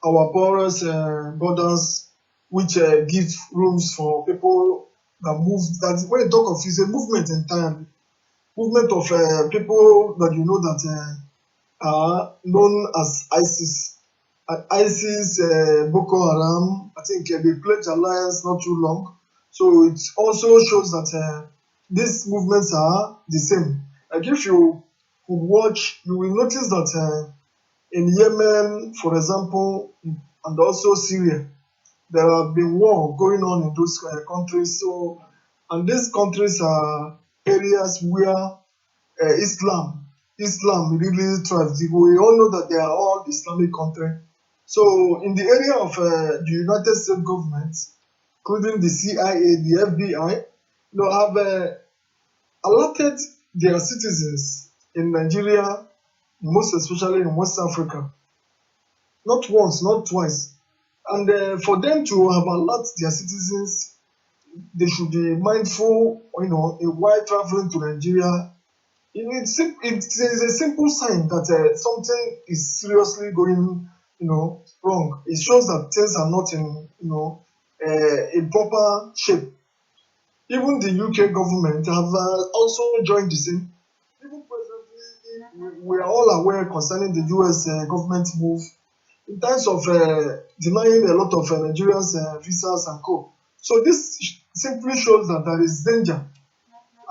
our porous borders, which give rooms for people that move. That when you talk of, it's a movement entirely, movement of people that that are known as ISIS. ISIS, Boko Haram, I think they pledged alliance not too long. So it also shows that these movements are the same. Like if you could watch, you will notice that in Yemen, for example, and also Syria, there have been war going on in those countries. So, and these countries are areas where Islam really thrives. We all know that they are all Islamic countries. So, in the area of the United States government, including the CIA, the FBI, have allotted their citizens in Nigeria, most especially in West Africa, not once, not twice. And for them to have allowed their citizens, they should be mindful, while traveling to Nigeria. It's a simple sign that something is seriously going, wrong. It shows that things are not in proper shape. Even the UK government have also joined the same. Even presently, we are all aware concerning the US government move in terms of denying a lot of Nigerians visas and co. So this simply shows that there is danger.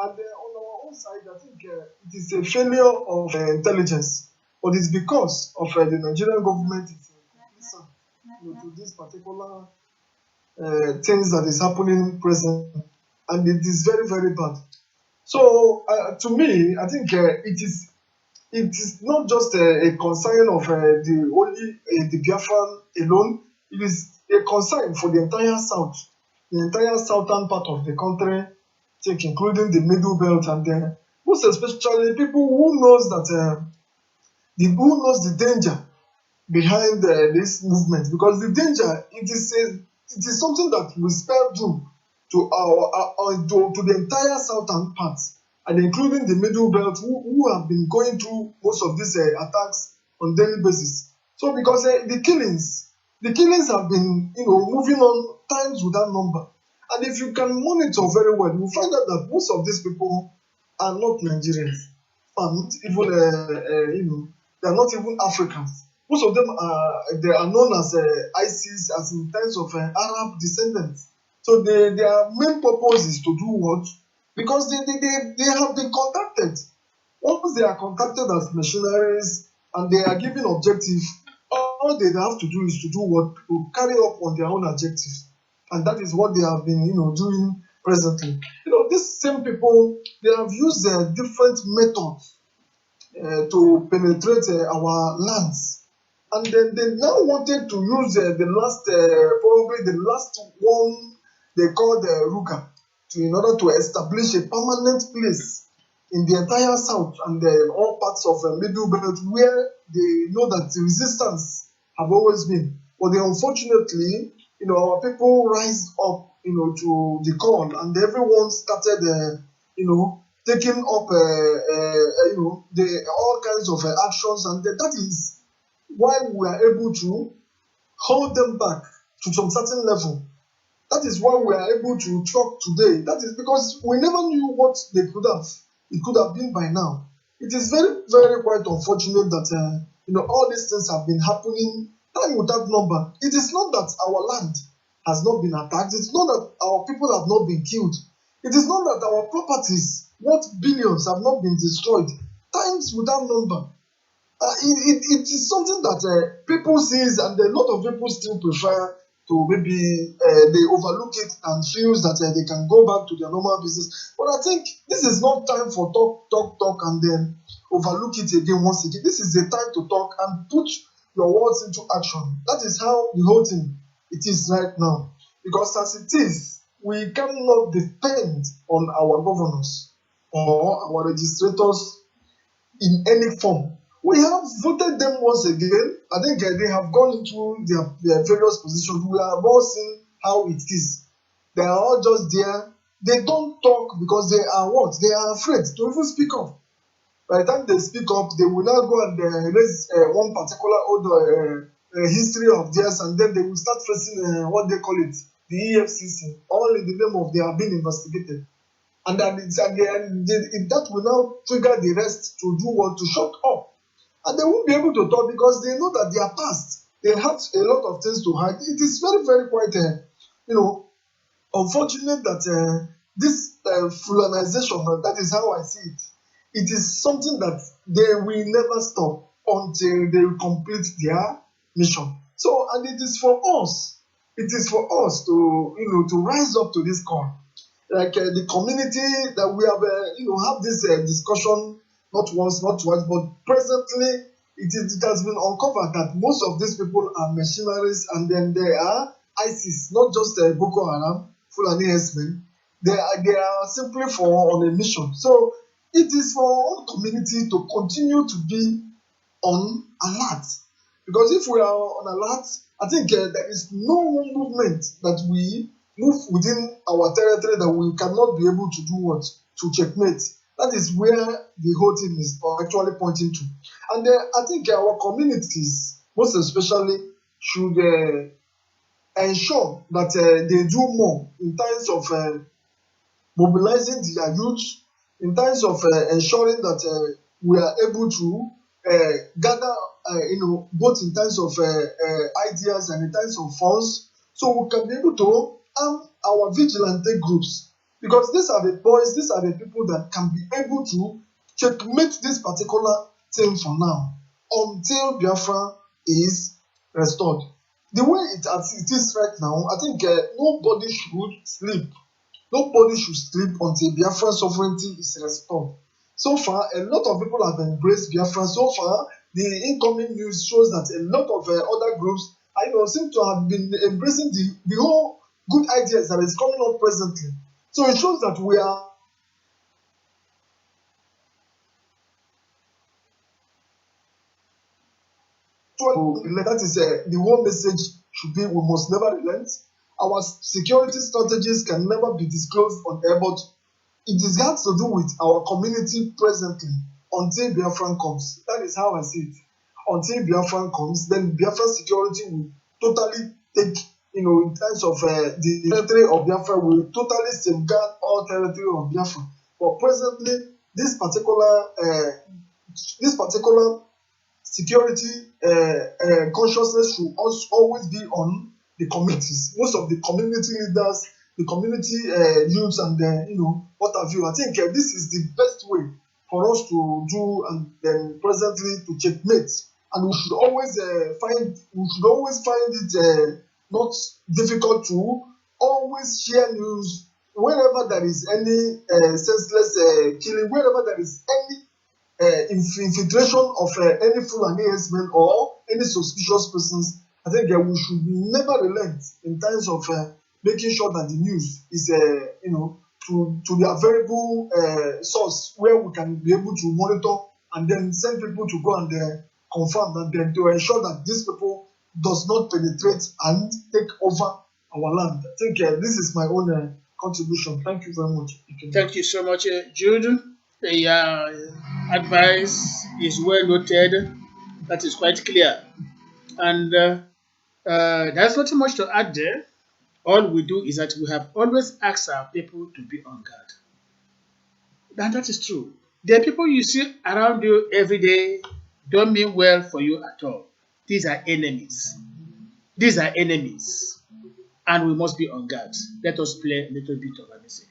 And on our own side, I think it is a failure of intelligence, but it's because of the Nigerian government is complicit, to this particular things that is happening present, and it is very very bad. So to me, I think it is not just a concern of the only the Biafran alone. It is a concern for the entire southern part of the country, I think, including the middle belt, and most especially people who knows that who knows the danger behind this movement, because the danger, it is something that will spell doom to to the entire southern part, and including the middle belt, who have been going through most of these attacks on daily basis. So because the killings have been moving on times without number, and if you can monitor very well, you will find out that most of these people are not Nigerians, are not even they are not even Africans. Most of them are known as ISIS, as in terms of Arab descendants. So their main purpose is to do what? Because they have been contacted. Once they are contacted as missionaries and they are given objective, all they have to do is to do what? To carry up on their own objectives. And that is what they have been doing presently. These same people, they have used different methods to penetrate our lands. And then they now wanted to use probably the last one they called Ruga, in order to establish a permanent place in the entire south and all parts of Middle Belt, where they know that the resistance have always been. But unfortunately, our people rise up, to the call, and everyone started, taking up, the all kinds of actions, and that is why we are able to hold them back to some certain level. That is why we are able to talk today. That is because we never knew what it could have been by now. It is very, very quite unfortunate that all these things have been happening time without number. It is not that our land has not been attacked. It's not that our people have not been killed. It is not that our properties, worth billions, have not been destroyed times without number. It is something that people sees, and a lot of people still prefer to, maybe they overlook it and feels that they can go back to their normal business. But I think this is not time for talk, and then overlook it again once again. This is the time to talk and put your words into action. That is how the whole thing it is right now. Because as it is, we cannot depend on our governors or our registrators in any form. We have voted them once again. I think they have gone into their various positions. We have all seen how it is. They are all just there. They don't talk because they are what? They are afraid to even speak up. By the time they speak up, they will now go and raise one particular old history of theirs, and then they will start facing what they call it, the EFCC, all in the name of they are being investigated. And then that will now trigger the rest to do what? To shut up. And they won't be able to talk because they know that they are past. They have a lot of things to hide. It is very, very quite, you know, unfortunate that this fulanization, that is how I see it. It is something that they will never stop until they complete their mission. So, and it is for us. It is for us to, to rise up to this call. Like the community that we have, have this discussion not once, not twice, but presently it has been uncovered that most of these people are mercenaries, and then they are ISIS, not just Boko Haram, Fulani herdsmen. They are simply for on a mission. So it is for our own community to continue to be on alert. Because if we are on alert, I think there is no movement that we move within our territory that we cannot be able to do what? To checkmate. That is where the whole thing is actually pointing to. And I think our communities, most especially, should ensure that they do more in terms of mobilizing their youth, in terms of ensuring that we are able to gather, both in terms of ideas and in terms of funds, so we can be able to arm our vigilante groups. Because these are the boys, these are the people that can be able to checkmate this particular thing for now until Biafra is restored. The way as it is right now, I think nobody should sleep. Nobody should sleep until Biafran sovereignty is restored. So far, a lot of people have embraced Biafra. So far, the incoming news shows that a lot of other groups seem to have been embracing the whole good ideas that is coming up presently. So it shows that we are that is the whole message should be we must never relent. Our security strategies can never be disclosed on air, but it is has to do with our community presently until Biafran comes. That is how I see it. Until Biafran comes, then Biafran security will totally take, in terms of the territory of Biafra, will totally safeguard all territory of Biafra. But presently, this particular security consciousness should also always be on the communities. Most of the community leaders, the community youths, and what have you. I think this is the best way for us to do, and then presently to checkmate. And we should always find it not difficult to always share news wherever there is any senseless killing, wherever there is any infiltration of any Fulani herdsmen or any suspicious persons. I think we should never relent in terms of making sure that the news is, to the available source where we can be able to monitor and then send people to go and confirm, and then to ensure that these people does not penetrate and take over our land. I think this is my own contribution. Thank you very much. Thank you so much, Jude. The advice is well noted. That is quite clear. And there's not much to add there. All we do is that we have always asked our people to be on guard. And that is true. The people you see around you every day don't mean well for you at all. These are enemies. These are enemies. And we must be on guard. Let us play a little bit of a music.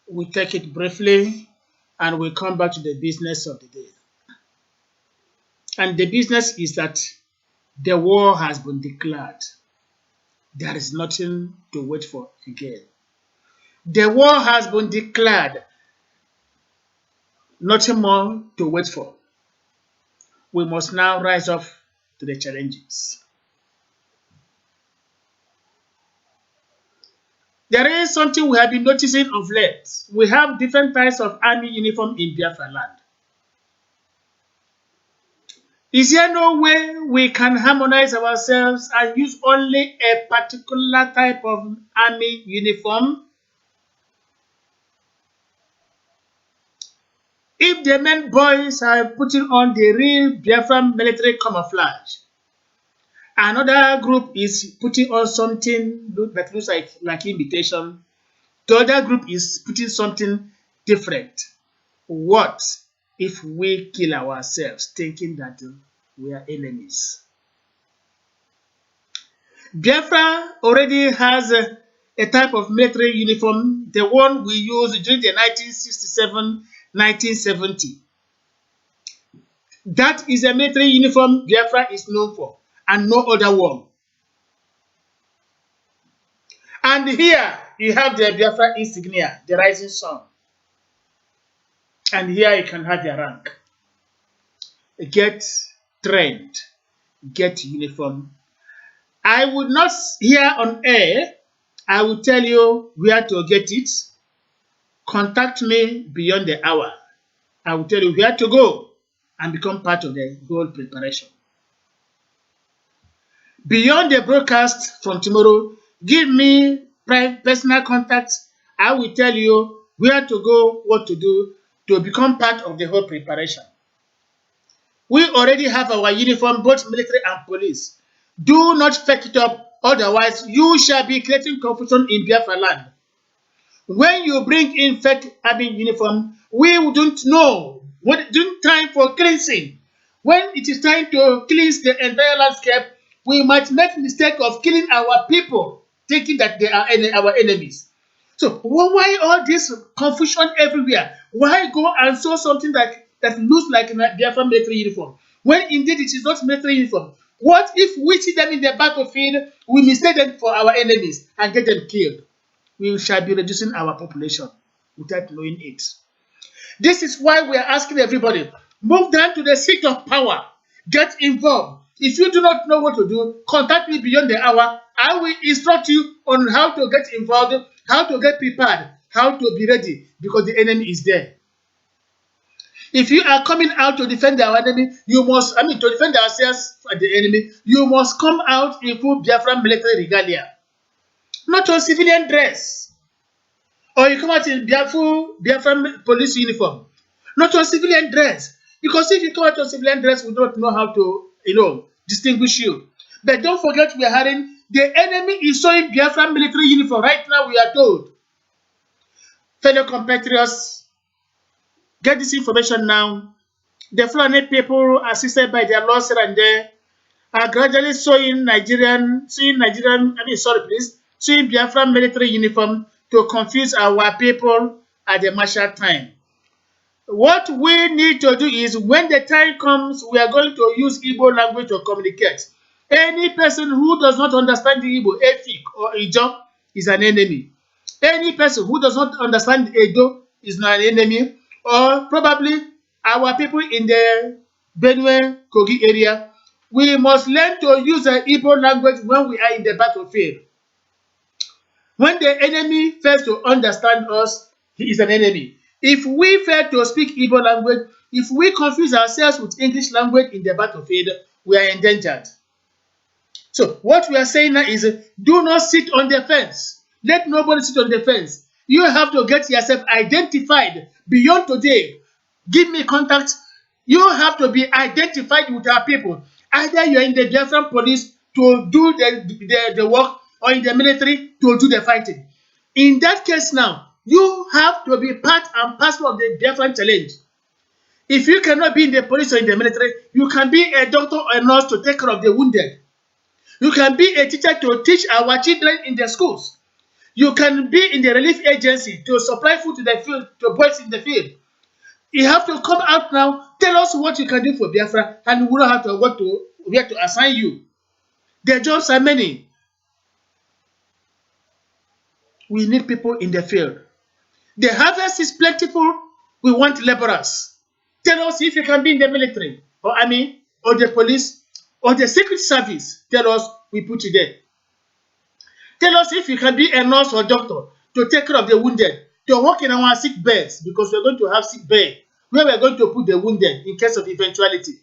We take it briefly and we come back to the business of the day. And the business is that the war has been declared. There is nothing to wait for again. The war has been declared. Nothing more to wait for. We must now rise up to the challenges. There is something we have been noticing of late. We have different types of army uniform in Biafra land. Is there no way we can harmonize ourselves and use only a particular type of army uniform? If the men boys are putting on the real Biafra military camouflage, another group is putting on something that looks like imitation, the other group is putting something different. What if we kill ourselves thinking that we are enemies? Biafra already has a type of military uniform, the one we used during the 1967-1970. That is a military uniform Biafra is known for, and no other one. And here you have the Biafra insignia, the rising sun. And here you can have your rank. Get trained, get uniform. I would not here on air, I will tell you where to get it. Contact me beyond the hour. I will tell you where to go and become part of the whole preparation. Beyond the broadcast from tomorrow, give me personal contacts. I will tell you where to go, what to do to become part of the whole preparation. We already have our uniform, both military and police. Do not fake it up, otherwise you shall be creating confusion in Biafra land. When you bring in fake army uniform, we wouldn't know. During time for cleansing, when it is time to cleanse the entire landscape, we might make mistake of killing our people. thinking that they are our enemies. So why all this confusion everywhere? Why go and sew something that looks like a Biafra military uniform when indeed it is not military uniform? What if we see them in the battlefield, we mistake them for our enemies and get them killed? We shall be reducing our population without knowing it. This is why we are asking everybody, move down to the seat of power, get involved. If you do not know what to do, contact me beyond the hour. I will instruct you on how to get involved, how to get prepared, how to be ready, because the enemy is there. If you are coming out to defend our enemy, you must, to defend ourselves from the enemy, you must come out in full Biafra military regalia, not on civilian dress. Or you come out in Biafra police uniform, not on civilian dress. Because if you come out on civilian dress, we don't know how to, distinguish you. But don't forget, we are having the enemy is showing Biafra military uniform. Right now, we are told. Fellow compatriots, get this information now. The Fulani people, assisted by their laws here and there, are gradually showing showing Biafra military uniform to confuse our people at the martial time. What we need to do is, when the time comes, we are going to use Igbo language to communicate. Any person who does not understand the Igbo, Efik or Ijo, is an enemy. Any person who does not understand Edo is not an enemy, or probably our people in the Benue, Kogi area. We must learn to use the Igbo language when we are in the battlefield. When the enemy fails to understand us, he is an enemy. If we fail to speak Igbo language, if we confuse ourselves with English language in the battlefield, we are endangered. So what we are saying now is, do not sit on the fence. Let nobody sit on the fence. You have to get yourself identified beyond today. Give me contact. You have to be identified with our people. Either you are in the Biafran police to do the work, or in the military to do the fighting. In that case now, you have to be part and parcel of the Biafran challenge. If you cannot be in the police or in the military, you can be a doctor or a nurse to take care of the wounded. You can be a teacher to teach our children in the schools. You can be in the relief agency to supply food to the field, to boys in the field. You have to come out now, tell us what you can do for Biafra, and we will have to where to assign you. The jobs are many. We need people in the field. The harvest is plentiful. We want laborers. Tell us if you can be in the military, or army, or the police, or the secret service. Tell us, we put you there. Tell us if you can be a nurse or doctor to take care of the wounded, to work in our sick beds, because we're going to have sick bed where we're going to put the wounded in case of eventuality.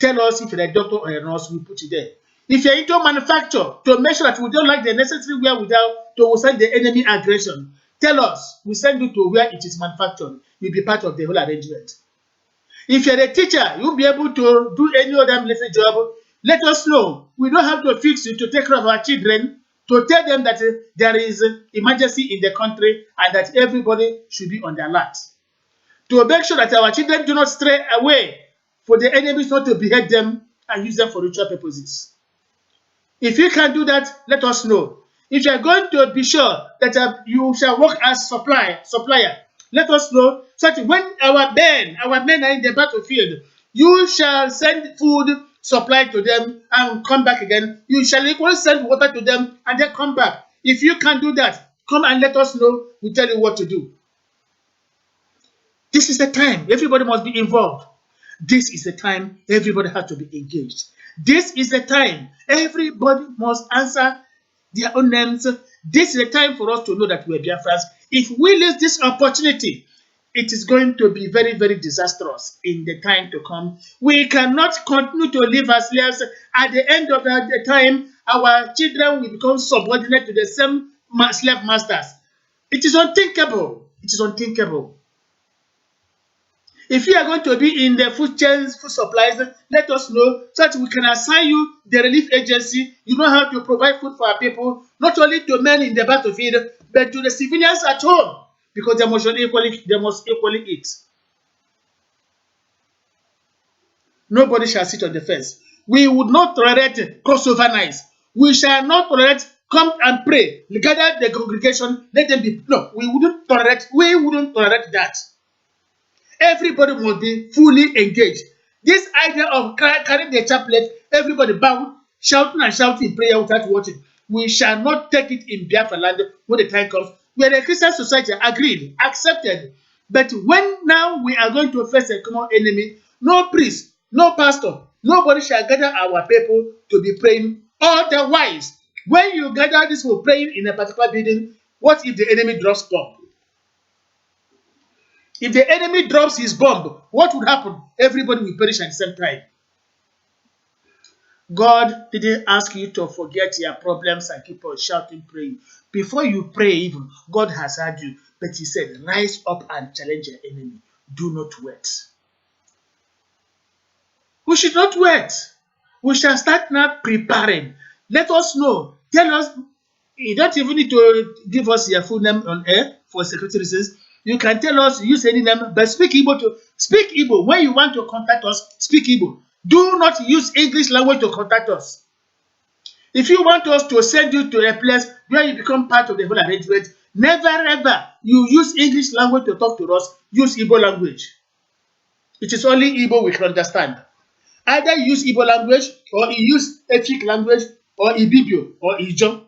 Tell us if you're a doctor or a nurse, we put you there. If you're into manufacture, to make sure that we don't like the necessary wherewithal to withstand the enemy aggression, tell us, we send you to where it is manufactured. You'll be part of the whole arrangement. If you're a teacher, you'll be able to do any other military job. Let us know. We don't have to fix you to take care of our children, to tell them that there is emergency in the country and that everybody should be on the alert. To make sure that our children do not stray away, for the enemies not to behead them and use them for ritual purposes. If you can do that, let us know. If you are going to be sure that you shall work as supplier, let us know, so that when our men are in the battlefield, you shall send food supply to them and come back again. You shall equally send water to them and then come back. If you can do that, come and let us know. We'll tell you what to do. This is the time everybody must be involved. This is the time everybody has to be engaged. This is the time everybody must answer their own names. This is the time for us to know that we are Biafrans. If we lose this opportunity, it is going to be very, very disastrous in the time to come. We cannot continue to live as slaves. At the end of the time, our children will become subordinate to the same slave masters. It is unthinkable. It is unthinkable. If you are going to be in the food chains, food supplies, let us know so that we can assign you the relief agency. You know how to provide food for our people, not only to men in the battlefield, but to the civilians at home, because they must equally eat. Nobody shall sit on the fence. We would not tolerate crossover nights. We shall not tolerate come and pray, gather the congregation, let them be. No, we wouldn't tolerate that. Everybody must be fully engaged. This idea of carrying the chaplet, everybody bound, shouting and shouting in prayer without watching, we shall not take it in Biafra land when the time comes. We are a Christian society, agreed, accepted. But when now we are going to face a common enemy, no priest, no pastor, nobody shall gather our people to be praying. Otherwise, when you gather this for praying in a particular building, what if the enemy drops bomb? If the enemy drops his bomb, what would happen? Everybody will perish at the same time. God didn't ask you to forget your problems and keep on shouting, praying. Before you pray, even God has heard you, but He said, rise up and challenge your enemy. Do not wait. We should not wait. We shall start now preparing. Let us know. Tell us. You don't even need to give us your full name on air for security reasons. You can tell us, use any name, but speak Igbo to speak Igbo. When you want to contact us, speak Igbo. Do not use English language to contact us. If you want us to send you to a place where you become part of the whole arrangement, never ever you use English language to talk to us. Use Igbo language. It is only Igbo we can understand. Either use Igbo language or you use ethnic language or Ibibio or Ijo.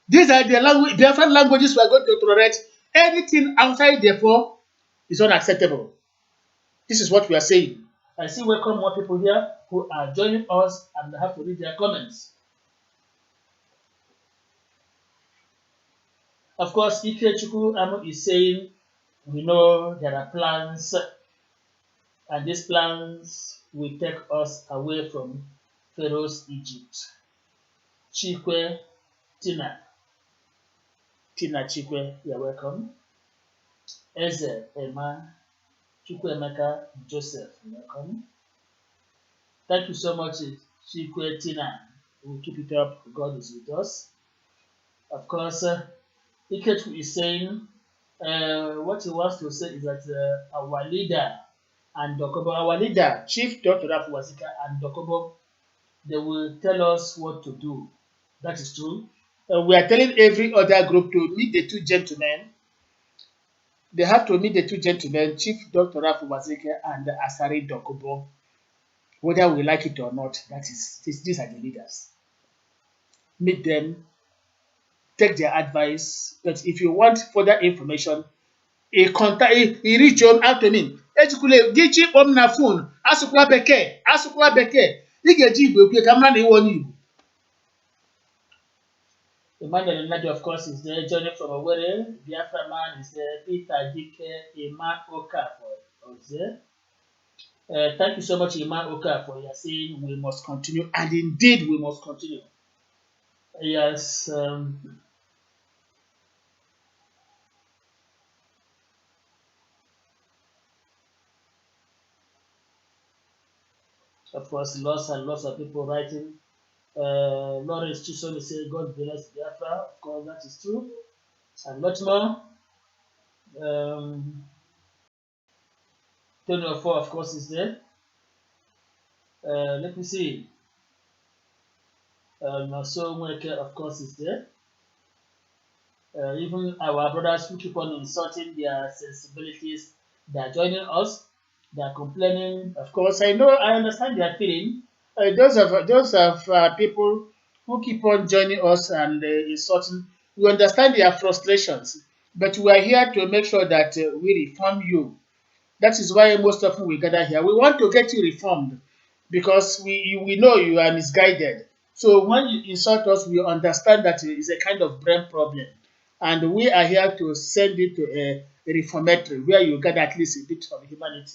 These are the language, different languages we are going to tolerate. Anything outside therefore is unacceptable. This is what we are saying. I see welcome more people here who are joining us and have to read their comments. Of course, Ikechukwu Amo is saying, we know there are plans, and these plans will take us away from Pharaoh's Egypt. Chikwe Tina Chikwe, you're welcome. Eze Emma Chukwemeka Joseph, welcome. Thank you so much, Chikwe Tina. We'll keep it up. God is with us. Of course, Ikechu is saying what he wants to say is that our leader and Dokobo, our leader, Chief Dr. Wazika and Dokobo, they will tell us what to do. That is true. We are telling every other group to meet the two gentlemen. They have to meet the two gentlemen, Chief Dr. Rafu Wazike and Asari Dokobo, whether we like it or not. These are the leaders. Meet them, take their advice. But if you want further information, reach out to me. Ejikule gichi om na phone, asukwa bekee. Ị ga-eji Igbo ekwe ka mma na iwe onye Igbo. Emmanuel Nadi, of course, is there. Joining from Owerri. Biafra man is there. Peter Dike, Ima Okafor is there. Thank you so much, Ima Okafor. You are saying we must continue, and indeed we must continue. Yes. Of course, lots and lots of people writing. Lawrence Chisholm say, God bless Biafra. Of course, that is true. And much more. Tony Ofo, of course, is there. Let me see. Maso Mweke, of course, is there. Even our brothers who keep on insulting their sensibilities, they are joining us. They are complaining. Of course, I understand their feeling. Those of people who keep on joining us and insulting, we understand their frustrations. But we are here to make sure that we reform you. That is why most often we gather here. We want to get you reformed because we know you are misguided. So when you insult us, we understand that it is a kind of brain problem. And we are here to send you to a reformatory where you get at least a bit of humanity.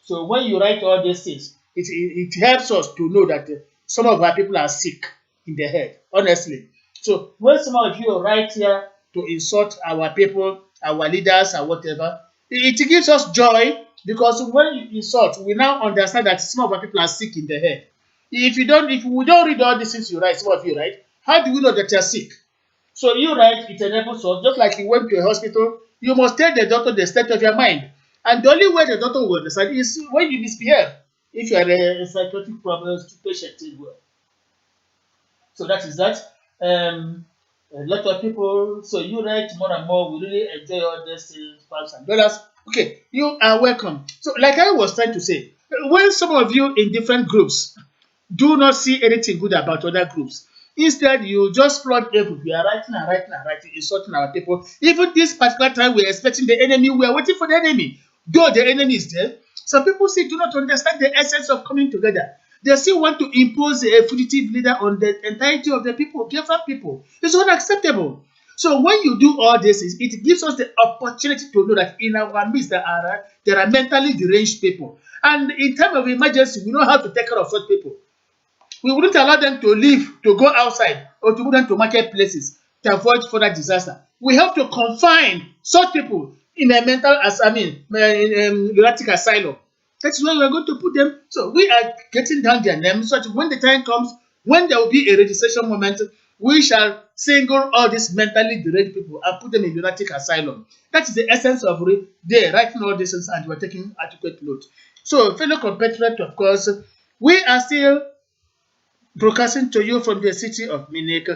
So when you write all these things, it helps us to know that some of our people are sick in the head, honestly. So when some of you write here to insult our people, our leaders, or whatever, it gives us joy because when you insult, we now understand that some of our people are sick in the head. If we don't read all these things you write, some of you write, how do we know that you're sick? So you write, it enables us, just like you went to a hospital, you must tell the doctor the state of your mind. And the only way the doctor will understand is when you misbehave. If you are a psychotic problems patient as well. So that is that. A lot of people, so you write more and more, we really enjoy all these things, pounds and dollars. Okay, you are welcome. So, like I was trying to say, when some of you in different groups do not see anything good about other groups. Instead, you just flood everywhere. We are writing and writing and writing, insulting our people. Even this particular time, we're expecting the enemy. We are waiting for the enemy. Though the enemy is there, some people still do not understand the essence of coming together. They still want to impose a fugitive leader on the entirety of the people, Biafra people. It's unacceptable. So when you do all this, it gives us the opportunity to know that in our midst there are mentally deranged people. And in time of emergency, we know how to take care of such people. We wouldn't allow them to leave, to go outside, or to move them to marketplaces to avoid further disaster. We have to confine such people in a mental, as I mean, lunatic asylum. That's where we're going to put them. So we are getting down their names so that when the time comes, when there will be a registration moment, we shall single all these mentally deranged people and put them in lunatic asylum. That is the essence of they writing all these things and we're taking adequate note. So, fellow compatriots, of course, we are still broadcasting to you from the city of Munich,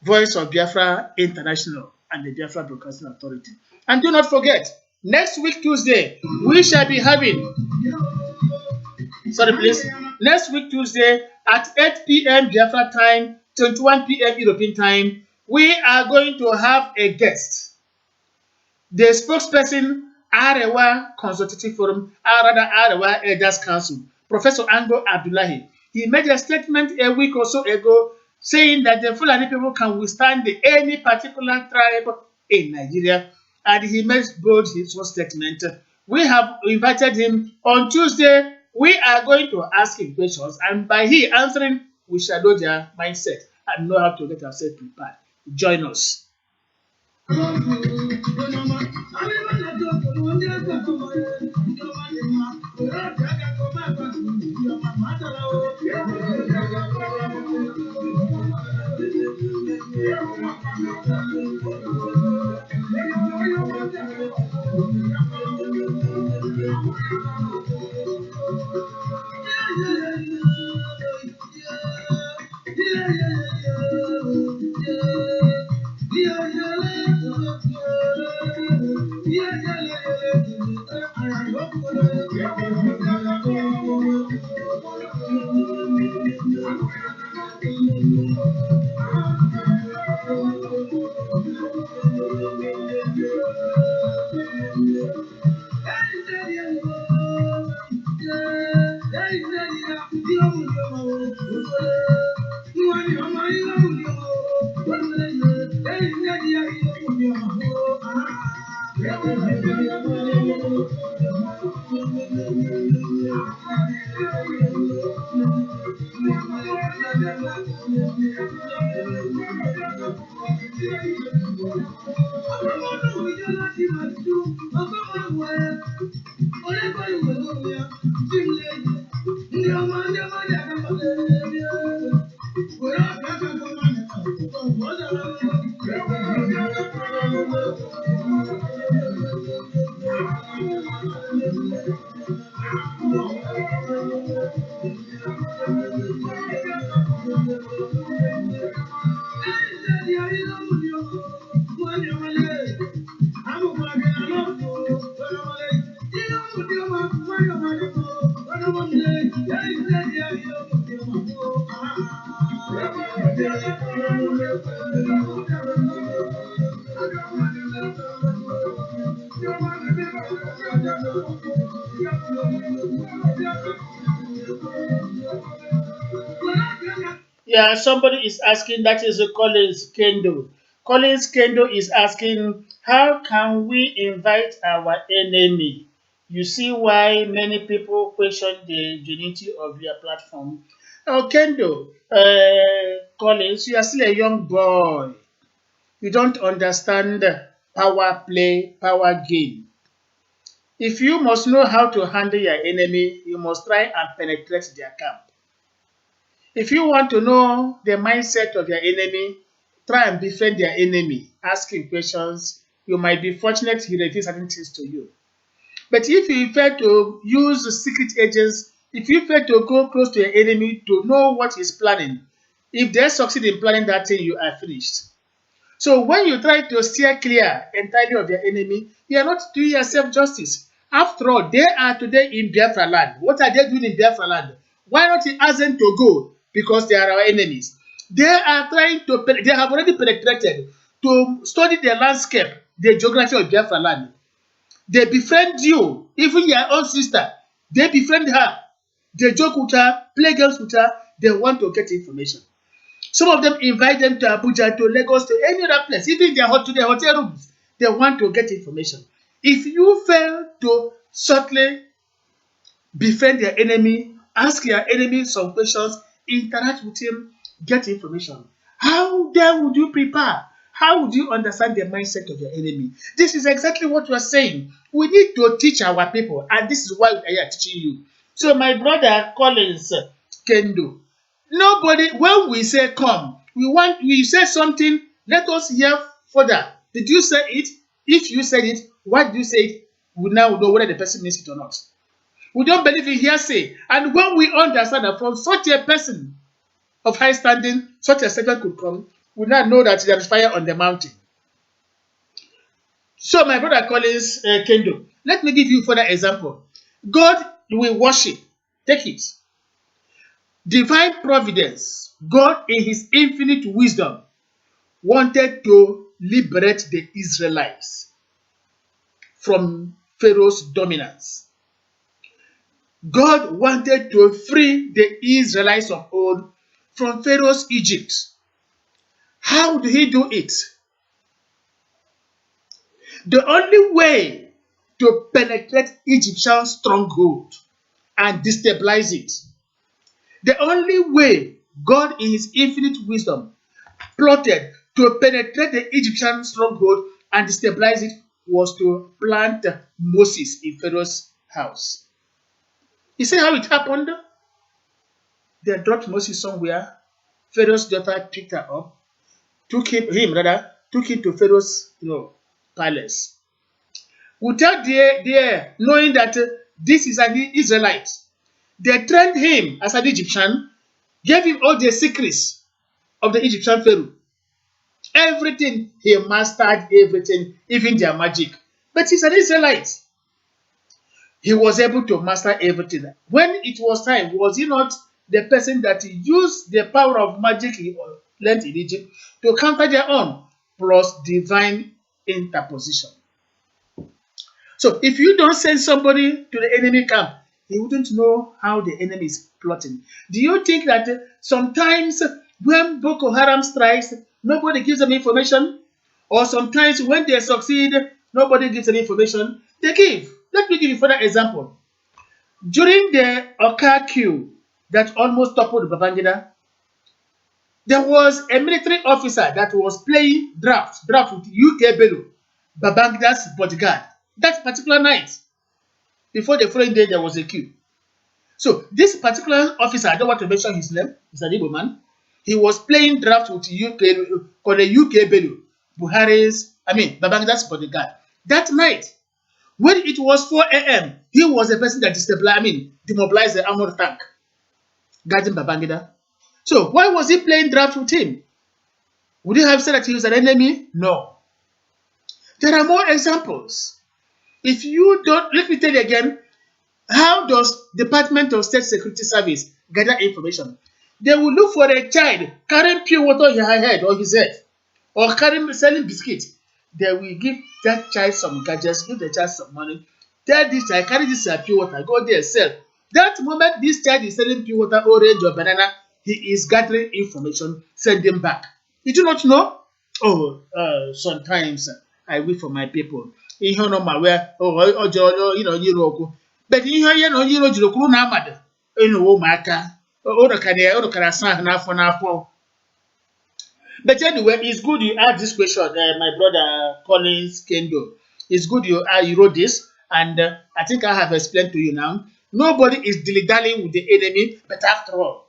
Voice of Biafra International and the Biafra Broadcasting Authority. And do not forget, next week Tuesday, we shall be having, sorry please, next week Tuesday at 8 p.m. Biafra time, 21 p.m. European time, we are going to have a guest. The spokesperson, Arewa Consultative Forum, or rather Arewa Elders Council, Professor Ango Abdullahi, he made a statement a week or so ago saying that the Fulani people can withstand any particular tribe in Nigeria, and he made bold his own statement. We have invited him on Tuesday. We are going to ask him questions, and by he answering, we shall know their mindset and know how to get ourselves prepared. Join us. Yeah, somebody is asking, that is Collins Kendo. Collins Kendo is asking, how can we invite our enemy? You see why many people question the unity of your platform. Oh, Kendo, Collins, you are still a young boy. You don't understand power play, power game. If you must know how to handle your enemy, you must try and penetrate their camp. If you want to know the mindset of your enemy, try and befriend their enemy. Ask him questions. You might be fortunate he reveals certain things to you. But if you fail to use secret agents, if you fail to go close to your enemy to know what he's planning, If they succeed in planning that thing, you are finished. So when you try to steer clear entirely of your enemy, you are not doing yourself justice. After all, they are today in Biafra land. What are they doing in Biafra land? Why not ask them to go? Because they are our enemies. They are trying to, they have already penetrated to study the landscape, the geography of Biafra land. They befriend you, even your own sister. They befriend her. They joke with her, play games with her. They want to get information. Some of them invite them to Abuja, to Lagos, to any other place, even to their hotel rooms. They want to get information. If you fail to subtly befriend your enemy, ask your enemy some questions, interact with him, get information. How then would you prepare? How would you understand the mindset of your enemy? This is exactly what we are saying. We need to teach our people, and this is why I am teaching you. So, my brother Collins Kendo, nobody, when we say come, we say something, let us hear further. Did you say it? If you said it, why did you say it? We now know whether the person means it or not. We don't believe in hearsay. And when we understand that from such a person of high standing, such a statement could come, we now know that there is fire on the mountain. So, my brother Collins Kendo, let me give you further example. God we worship. Take it. Divine providence. God, in his infinite wisdom, wanted to liberate the Israelites from Pharaoh's dominance. God wanted to free the Israelites of old from Pharaoh's Egypt. How did he do it? The only way to penetrate Egyptian stronghold and destabilize it, the only way God in his infinite wisdom plotted to penetrate the Egyptian stronghold and destabilize it was to plant Moses in Pharaoh's house. You see how it happened? They dropped Moses somewhere. Pharaoh's daughter picked her up, took him to Pharaoh's palace. Without their knowing that this is an Israelite, they trained him as an Egyptian, gave him all the secrets of the Egyptian Pharaoh. Everything he mastered, everything, even their magic. But he's an Israelite. He was able to master everything. When it was time, was he not the person that used the power of magic he learned in Egypt to counter their own, plus divine interposition? So if you don't send somebody to the enemy camp, he wouldn't know how the enemy is plotting. Do you think that sometimes when Boko Haram strikes, nobody gives them information? Or sometimes when they succeed, nobody gives them information? They give. Let me give you further example. During the Oka coup that almost toppled Babangida, there was a military officer that was playing draft with UK Bello, Babangida's bodyguard. That particular night, before the following day, there was a coup. So this particular officer, I don't want to mention his name, he's an Igbo man. He was playing draft with called the UK Bello, Babangida's bodyguard. That night, when it was 4 a.m., he was the person that demobilized the armored tank guarding Babangida. So why was he playing draft with him? Would he have said that he was an enemy? No. There are more examples. If you don't, let me tell you again, how does Department of State Security Service gather information? They will look for a child carrying pure water on her head or his head, or selling biscuits. They will give that child some gadgets, give the child some money. Tell this child, carry this pure water, go there, sell. That moment this child is selling pure water, orange or banana, he is gathering information, sending back. You do not know? Oh, sometimes I wait for my people. Ihe no ma where ọjọọ nyere okwu. But ihe onye na onye iro jiri kwuru na amado ịnụwo ụmụaka. Unu kara asa ahụ n'afọ. But anyway, it's good you asked this question, my brother Collins Kendo. It's good you wrote this, and I think I have explained to you now. Nobody is dilly-dallying with the enemy, but after all,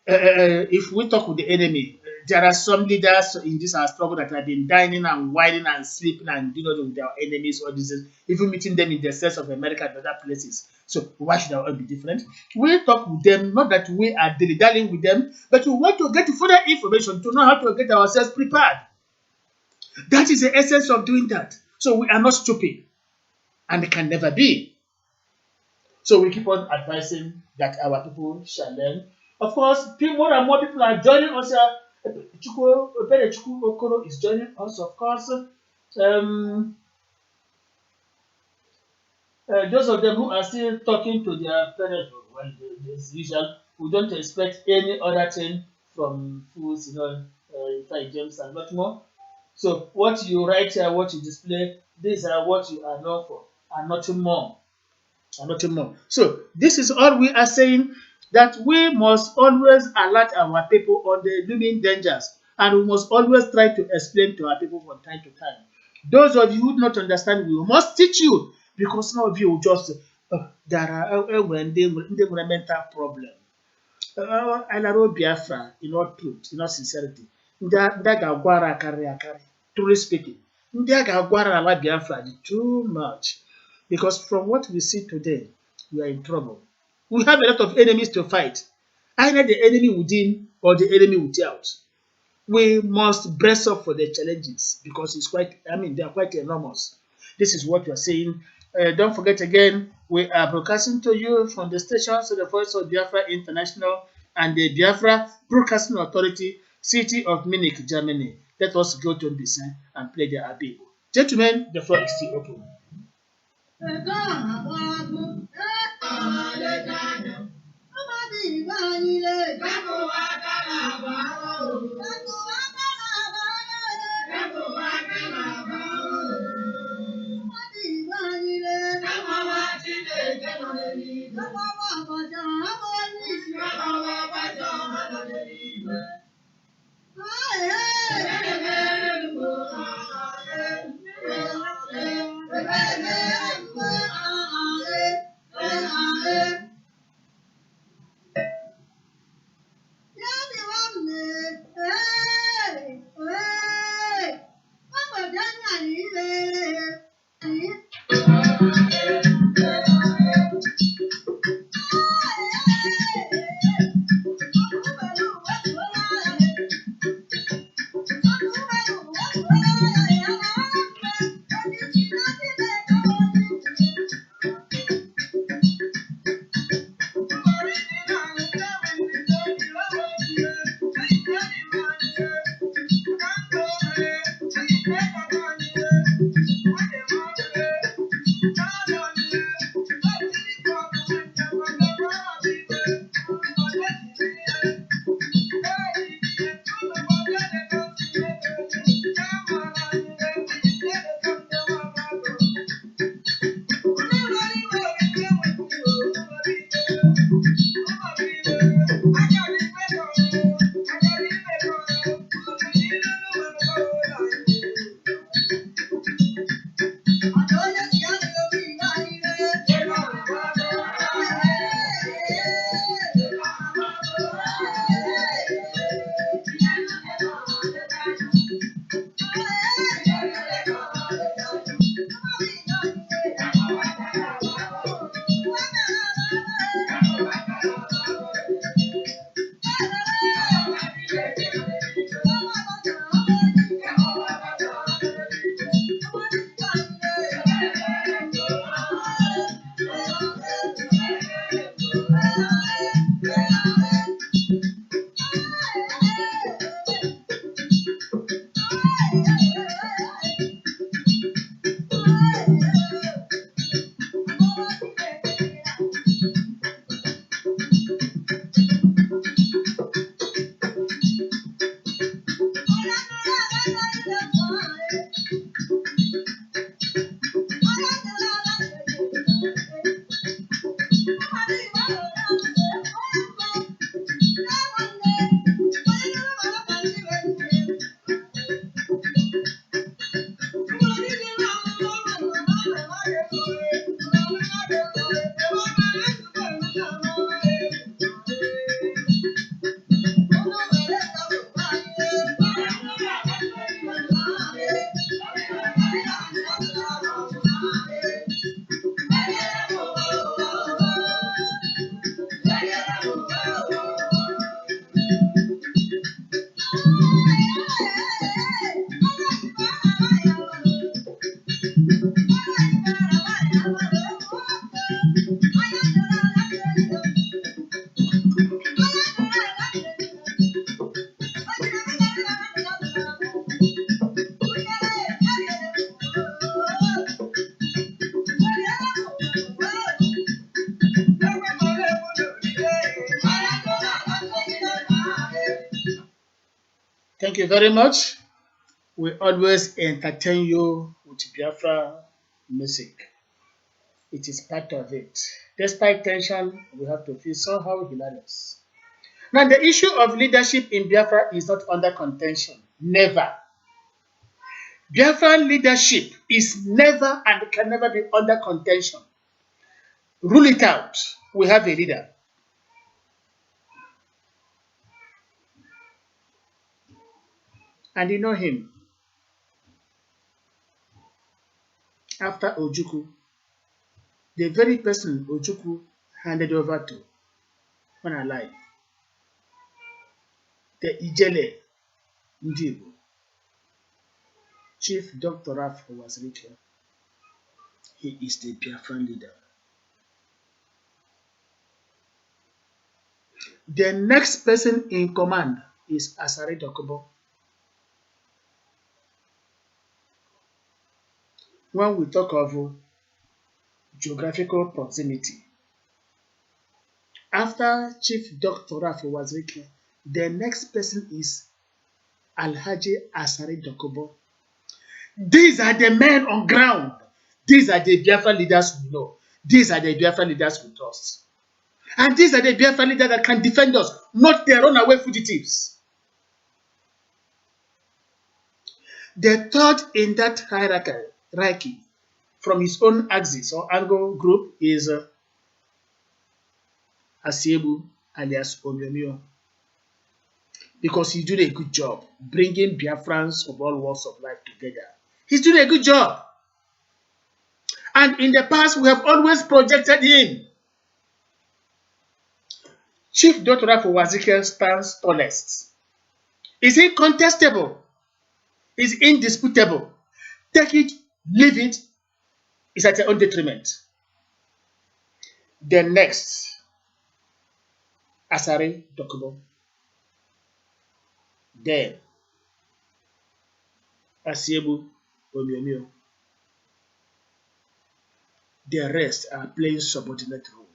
if we talk with the enemy, there are some leaders in this our struggle that have been dining and whining and sleeping and with their enemies or this, even meeting them in the states of America and other places. So why should our own be different? We talk with them, not that we are dilly-dallying with them, but we want to get further information to know how to get ourselves prepared. That is the essence of doing that. So we are not stupid and can never be. So we keep on advising that our people shall learn. Of course, more and more people are joining us. Ebere Chukwu Okoro is joining us, of course. Um, those of them who are still talking to their parents, well, as usual, we don't expect any other thing from fools, like James and much more. So what you write here, what you display, these are what you are known for, and nothing more. And nothing more. So this is all we are saying, that we must always alert our people on the looming dangers, and we must always try to explain to our people from time to time. Those of you who do not understand, we must teach you, because some of you will just there are when they nwere mental problem. Alaro Biafra, in all truth, in all sincerity, ndị a ga-agwara akarị akarị, truly speaking, ndị a ga-agwara ala Biafra dị too much, because from what we see today, we are in trouble. We have a lot of enemies to fight, either the enemy within or the enemy without. We must brace up for the challenges, because they are quite enormous. This is what we are saying. Don't forget again, we are broadcasting to you from the stations of the Voice of Biafra International and the Biafra Broadcasting Authority, City of Munich, Germany. Let us go to this and play the Abibu. Gentlemen, the floor is still open. you very much. We always entertain you with Biafra music. It is part of it. Despite tension, we have to feel somehow hilarious. Now, the issue of leadership in Biafra is not under contention. Never. Biafran leadership is never and can never be under contention. Rule it out. We have a leader. And you know him. After Ojukwu, the very person Ojukwu handed over to when alive, the Ijele Ndibo, Chief Dr. Raf Wazirike, he is the Biafran leader. The next person in command is Asari Dokubo. When we talk of geographical proximity, after Chief Dr. Raf Wazirike, the next person is Alhaji Asari Dokubo. These are the men on ground. These are the Biafra leaders we know. These are the Biafra leaders we trust. And these are the Biafra leaders that can defend us, not the runaway fugitives. The third in that hierarchy from his own axis or angle group is Asiebu alias Omyomyo. Because he's doing a good job bringing Biafrans of all walks of life together. He's doing a good job. And in the past, we have always projected him. Chief Dr. Wazirike stands tallest. Is incontestable. Is indisputable. Take it, leave it. It's at your own detriment. The next, Asari Dokubo. Then, Asiebu Omyomyo. The rest are playing subordinate role.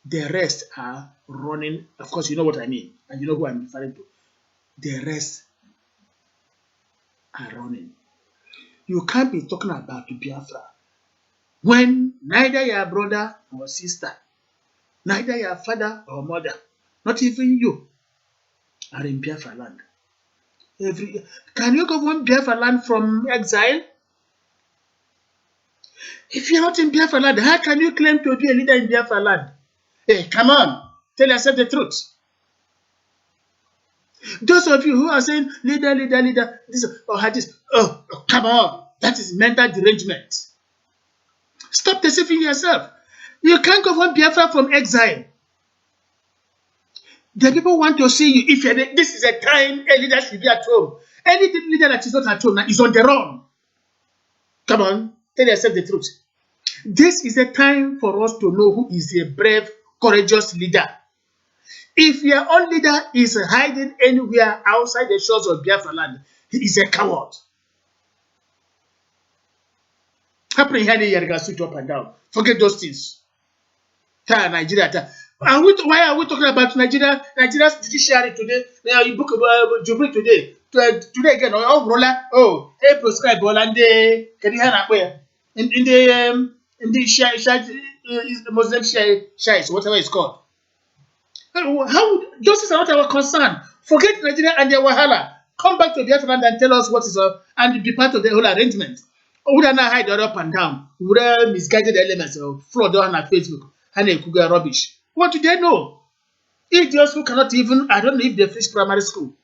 The rest are running. Of course, you know what I mean, and you know who I'm referring to. The rest are running. You can't be talking about Biafra when neither your brother or sister, neither your father or mother, not even you, are in Biafra land. Can you go from Biafra land from exile? If you're not in Biafra land, how can you claim to be a leader in Biafra land? Hey, come on, tell yourself the truth. Those of you who are saying leader, this or this, come on, that is mental derangement. Stop deceiving yourself. You can't go from Biafra from exile. The people want to see you. If you're this is a time a leader should be at home. Any leader that is not at home now is on the run. Come on, tell yourself the truth. This is a time for us to know who is a brave, courageous leader. If your own leader is hiding anywhere outside the shores of Biafra land, he is a coward. Happening here, you can switch up and down. Forget those things. Nigeria. Why are we talking about Nigeria? Nigeria's judiciary today. Now you book Jubilee today. Today again, hey, prescribe Bolande. Can you hear where? In the Muslim Shais, whatever it's called. How justice is not our concern. Forget Nigeria and their wahala. Come back to Biafra and tell us what is up and be part of the whole arrangement. Would I not hide up and down? Would I misguided elements of fraud on Facebook and a Google rubbish? What do they know? Idiots who cannot even, I don't know if they finish primary school.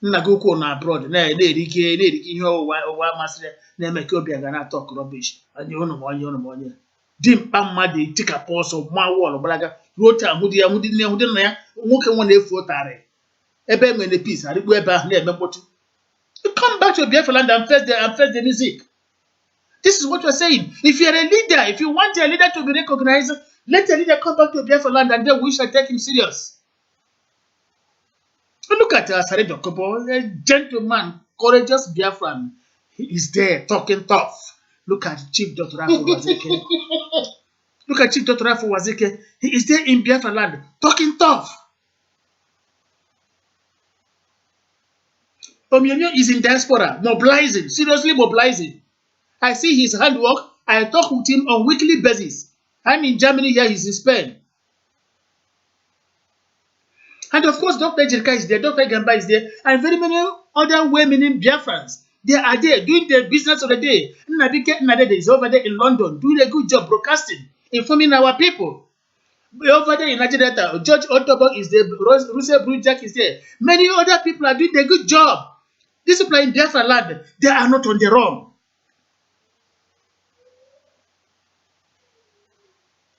Naguko na abroad, na-erike ihe ọwa masịrị na-eme ka obi aga na-atọ rubbish. Anyị ụnụ dimkpa mmadụ etikapụ ọsọ ma wọlụ gbalaga ruo taa hụdị nna ya nwoke nwa na-efu ụtarị ebe enwere peace arịkpu ebe ahụ na-eme mkpọtụ. You come back to Biafra land and face the music. This is what we're saying. If you're a leader, if you want your leader to be recognized, let the leader come back to Biafra land and then we shall take him serious. Look at Asari Dokubo, a gentleman, courageous Biafran. He is there talking tough. Look at Chief Dr. Wazirike. Look at Chief Dr. Wazirike. He is there in Biafra land talking tough. Omionio is in diaspora, mobilizing, seriously mobilizing. I see his handwork. I talk with him on weekly basis. I'm in Germany, here he's in Spain. And of course, Dr. Jirka is there, Dr. Gamba is there, and very many other women Biafrans. They are there doing their business of the day. Nnabike Nnadede is over there in London doing a good job broadcasting, informing our people. Over there in Nigeria, George Otobo is there, Russell Brujak is there. Many other people are doing a good job. These people are in Biafra land. They are not on the run.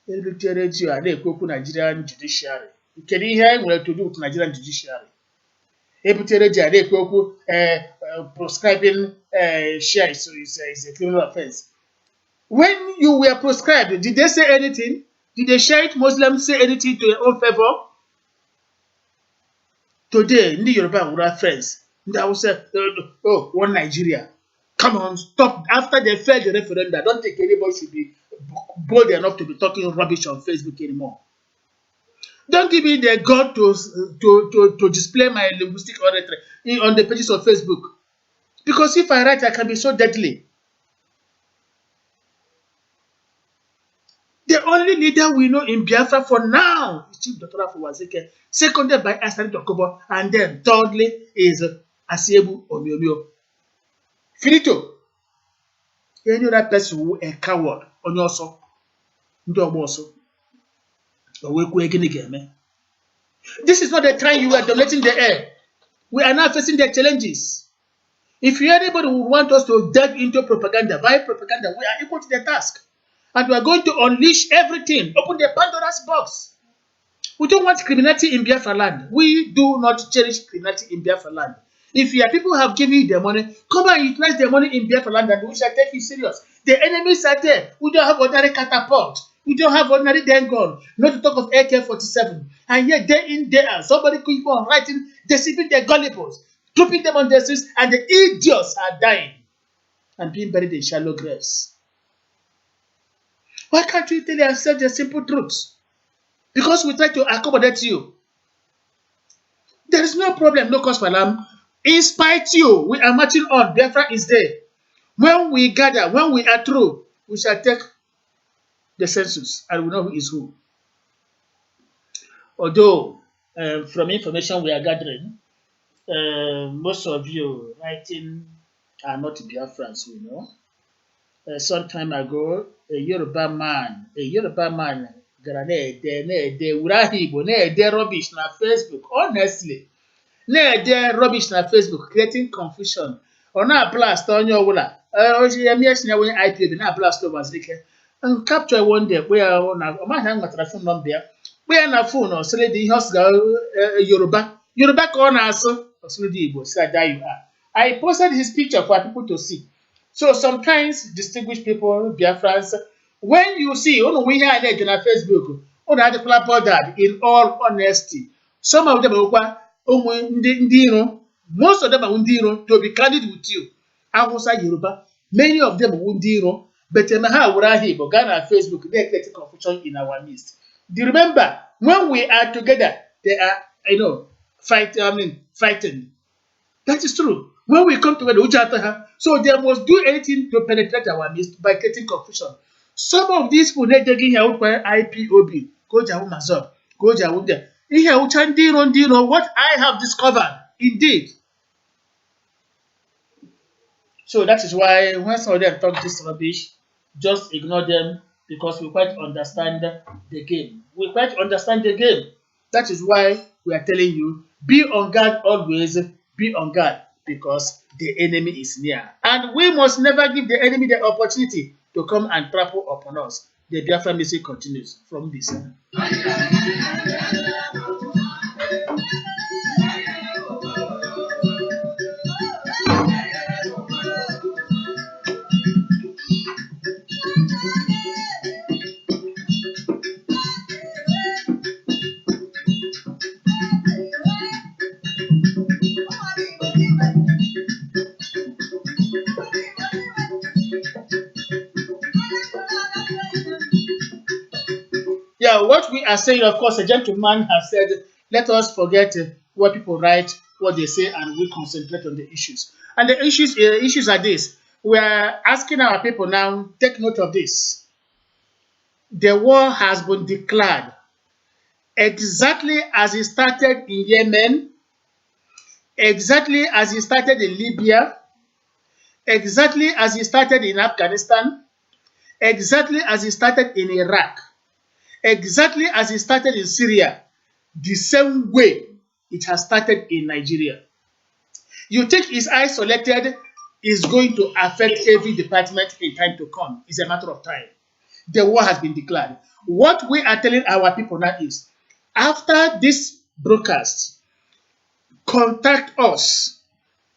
Elutere ji a na-ekwu okwu Nigerian judiciary. Kedu ihe anyị nwere to do with Nigerian judiciary? Ebutere ji a na-ekwu okwu proscribing share is a criminal offense. When you were proscribed, did they say anything? Did the Shiite Muslims say anything to their own favor? Today, ndị Yoruba were friends. Ndị Hausa, oh, one Nigeria. Come on, stop. After they failed the referendum, I don't think anybody should be bold enough to be talking rubbish on Facebook anymore. Don't give me the God to display my linguistic oratory on the pages of Facebook. Because if I write, I can be so deadly. The only leader we know in Biafra for now is Chief Dr. Afowazeke, seconded by Asani Tokobo, and then thirdly is Asiebu Omiomio. Finito. Any other person who a coward on your so, this is not the time you are dominating the air. We are now facing the challenges. If anybody would want us to delve into propaganda, via propaganda, we are equal to the task. And we are going to unleash everything, open the Pandora's box. We don't want criminality in Biafra land. We do not cherish criminality in Biafra land. If your people have given you the money, come and utilize the money in Biafra land and we shall take you serious. The enemies are there. We don't have ordinary catapult. We don't have ordinary den gun. Not to talk of AK-47. And yet, day in, day out, somebody keep on writing, deceiving the gullibles, trooping them on the streets, and the idiots are dying and being buried in shallow graves. Why can't you tell yourself the simple truth? Because we try to accommodate you. There is no problem, no cause for alarm. In spite you, we are marching on. Biafra is there. When we gather, when we are through, we shall take the census and we know who is who. Although, from information we are gathering, most of you writing are not Biafrans, we know. Some time ago, a Yoruba man, gara na-ede Igbo na-ede rubbish na Facebook, honestly. Na-ede rubbish na Facebook, creating confusion. Ọ na-blast onye ọbụla. Eme esi na onye IPOB na-blast Obazike. And capture one day, where ọ maghị na nwetara phone number ya. Where na phone ọ sịrị dị ihe ọ sịga Yoruba. Yoruba ka ọ na-asụ, ọ sịrị dị Igbo, sị ada you are. I posted his picture for people to see. So sometimes distinguished people, Biafrans, when you see, we hear it on Facebook, in all honesty, some of them are most of them are Undiro, to be candid with you. Hausa Yoruba, many of them are Undiro, but Ghana Facebook, they create confusion in our midst. Do you remember when we are together, they are, fighting. That is true. When we come together, so they must do anything to penetrate our midst by creating confusion. Some of these people they taking here IPOB, go bim-massob, go there. What I have discovered, indeed. So that is why when some of them talk this rubbish, just ignore them because we quite understand the game. We quite understand the game. That is why we are telling you, be on guard always, be on guard because the enemy is near. And we must never give the enemy the opportunity to come and trample upon us. The Biafra music continues from this. Yeah, what we are saying, of course, a gentleman has said, let us forget what people write what they say and we concentrate on the issues. And the issues are this. We are asking our people now, take note of this. The war has been declared exactly as it started in Yemen, exactly as it started in Libya, exactly as it started in Afghanistan, exactly as it started in Iraq, exactly as it started in Syria, the same way it has started in Nigeria. You think it's isolated, is going to affect every department in time to come. It's a matter of time. The war has been declared. What we are telling our people now is, after this broadcast, contact us.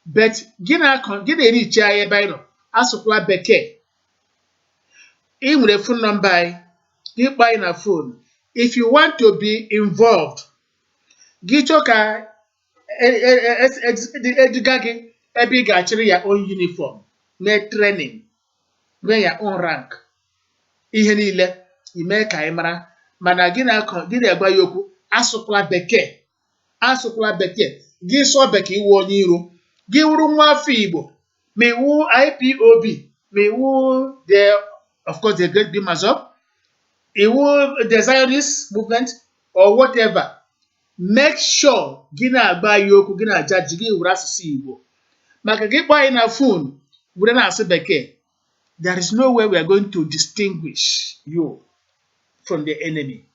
But gina reach ya by no asukwa bekee. I nwere phone number gị kpọọ na phone. If you want to be involved, gị chọọ ka eduga gị ebe ị ga-achịrị ya own uniform, mee training, nwee ya own rank, ihe niile ime ka ị mara, mana gị na-agwa ya okwu asụkwala bekee, gị sụọ bekee iwu onye iro, gị wụrụ nwa afọ Igbo, ma iwu IPOB, ma iwu of course the great bim-massob, iwu the Zionist movement or whatever. Make sure gị na-agba ya okwu, gị na-ajaji, gị were asụsụ Igbo. Maka gị kpọọ anyị na phone were na-asụ bekee, there is no way we are going to distinguish you from the enemy.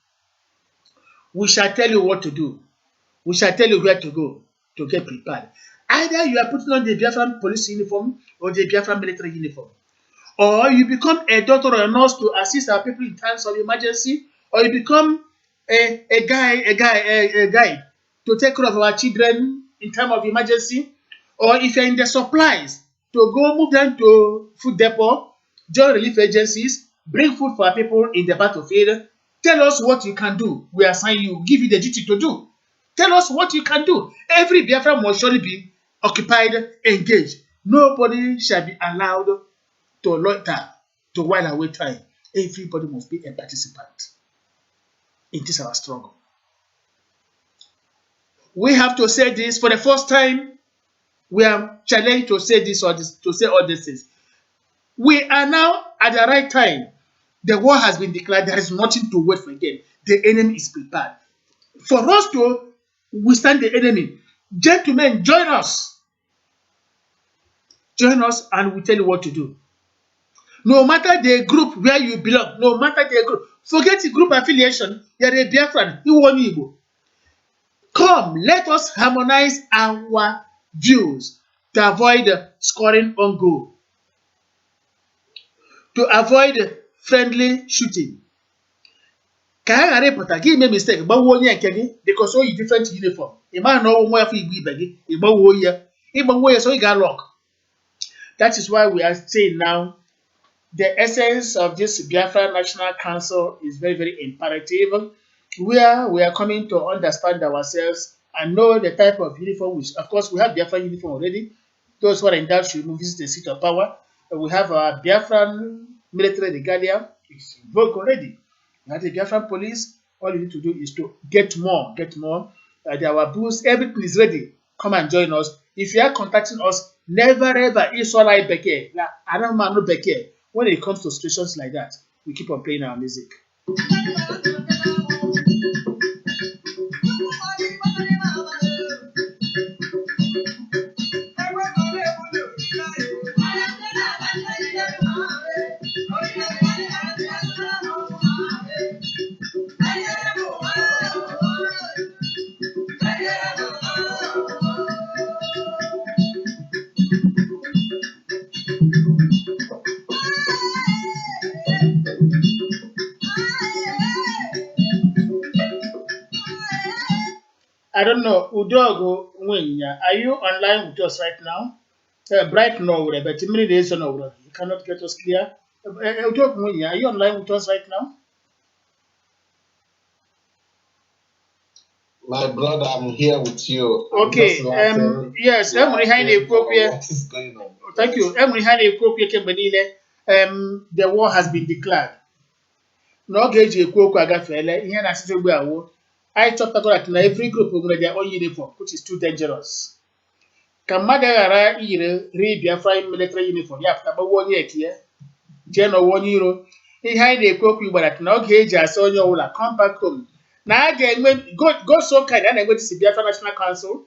We shall tell you what to do. We shall tell you where to go to get prepared. Either you are putting on the Biafran police uniform or the Biafran military uniform, or you become a doctor or a nurse to assist our people in times of emergency, or you become a guide to take care of our children in time of emergency, or if you're in the supplies, to go move them to food depot, join relief agencies, bring food for our people in the battlefield. Tell us what you can do. We assign you, give you the duty to do. Tell us what you can do. Every Biafra must surely be occupied, engaged. Nobody shall be allowed to loiter, to while away time. Everybody must be a participant. It is our struggle. We have to say this for the first time. We are challenged to say this or this, to say all these things. We are now at the right time. The war has been declared. There is nothing to wait for again. The enemy is prepared. For us to withstand the enemy, gentlemen, join us. Join us and we'll tell you what to do. No matter the group where you belong, no matter the group, forget the group affiliation. You're a Biafran, you want Igbo. Come, let us harmonize our views to avoid scoring on goal, to avoid friendly shooting. Ka ha ghara ịpụta gị mee mistake gbawa onye nke gị because o yi different uniform. Ị mara na ọnwụ nwa afọ Igbo ibe gị, ịgbawo ya. Ịgbawo ya so ị ga-lock. That is why we are saying now, the essence of this Biafra National Council is very, very imperative, where we are coming to understand ourselves and know the type of uniform, which, of course, we have Biafra uniform already. Those who are in doubt should visit the seat of power. We have our Biafran military regalia. It's in vogue already. We have the Biafran police. All you need to do is to get more. Our booths, everything is ready. Come and join us. If you are contacting us, never ever is all right beke. I don't know beke. When it comes to situations like that, we keep on playing our music. I don't know, Udogo Winya, are you online with us right now? Bright no, but many days no, you cannot get us clear. Udogo Winya, are you online with us right now? My brother, I'm here with you. Okay. Yes. What is going on? Thank you. The war has been declared. No gauge ekwu okwu agafeela ihe na-asịtụ ugbu a wo. I chọpụtara that na every group nwere their own uniform, which is too dangerous. ka mmadụ ghara iyiri ri Biafra military uniform ya pụta gbawa onye ekie jee n'ọwa onye iro. Ihe anyị na-ekwu okwu Igbo na oge eji asa onye ọbụla come back home na a ga-enwe go so kind a na-enwe disi Biafra National Council.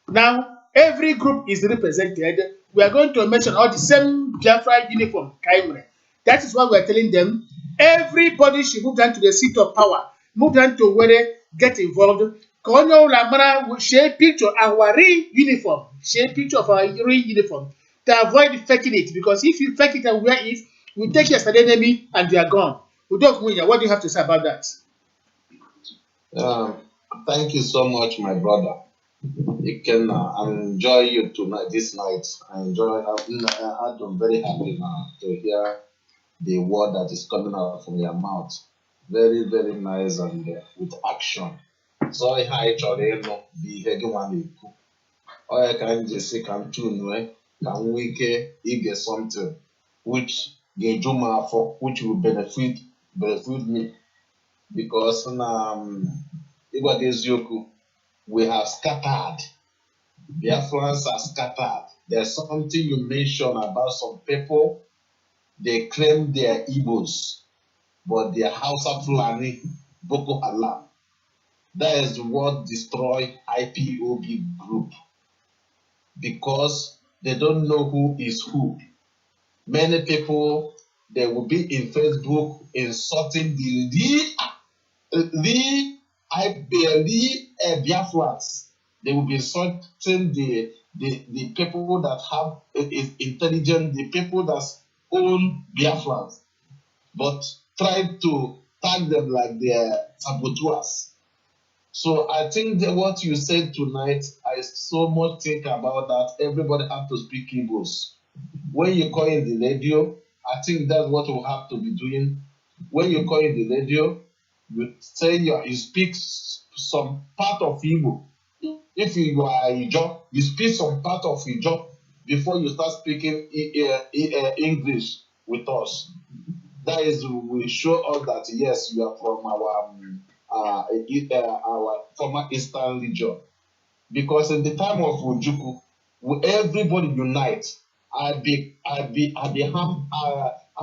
Now every group is represented. We are going to mention all the same Biafra uniform ka anyị nwere. That is why we are telling them everybody should move down to the seat of power, move down to where get involved. Ka onye ọbụla mara share picture our real uniform, share picture of our real uniform to avoid faking it, because if you fake it and wear it, we take yesterday enemy and they are gone. Udok Winya, what do you have to say about that? Um, Thank you so much, my brother. You can enjoy you tonight, this night. I'm very happy now to hear the word that is coming out from your mouth. Very, very nice and with action. So I chọrọ ịnụ bụ ihe gị nwa na-ekwu. Ọ ya ka m ji si ka m tunue ka m nwee ike ige something which ga-eju m afọ, which will benefit me, because na ịgwa gị eziokwu, we have scattered. Biafrans are scattered. There's something you mentioned about some people. They claim they are Igbos, but they are Hausa Fulani, Boko Haram. That is what destroyed IPOB group, because they don't know who is who. Many people, they will be in Facebook insulting the Biafrans. They will be insulting the people that have is intelligent, the people that own Biafrans, but try to tag them like they are saboteurs. So I think that what you said tonight, I so much think about that. Everybody have to speak English. When you call in the radio, I think that's what we have to be doing. When you call in the radio, you say you speak some part of Igbo. If you are Ijo, you speak some part of Ijo before you start speaking English with us. That is, will show us that yes, you are from our former Eastern region. Because in the time of Ojukwu, everybody unite. I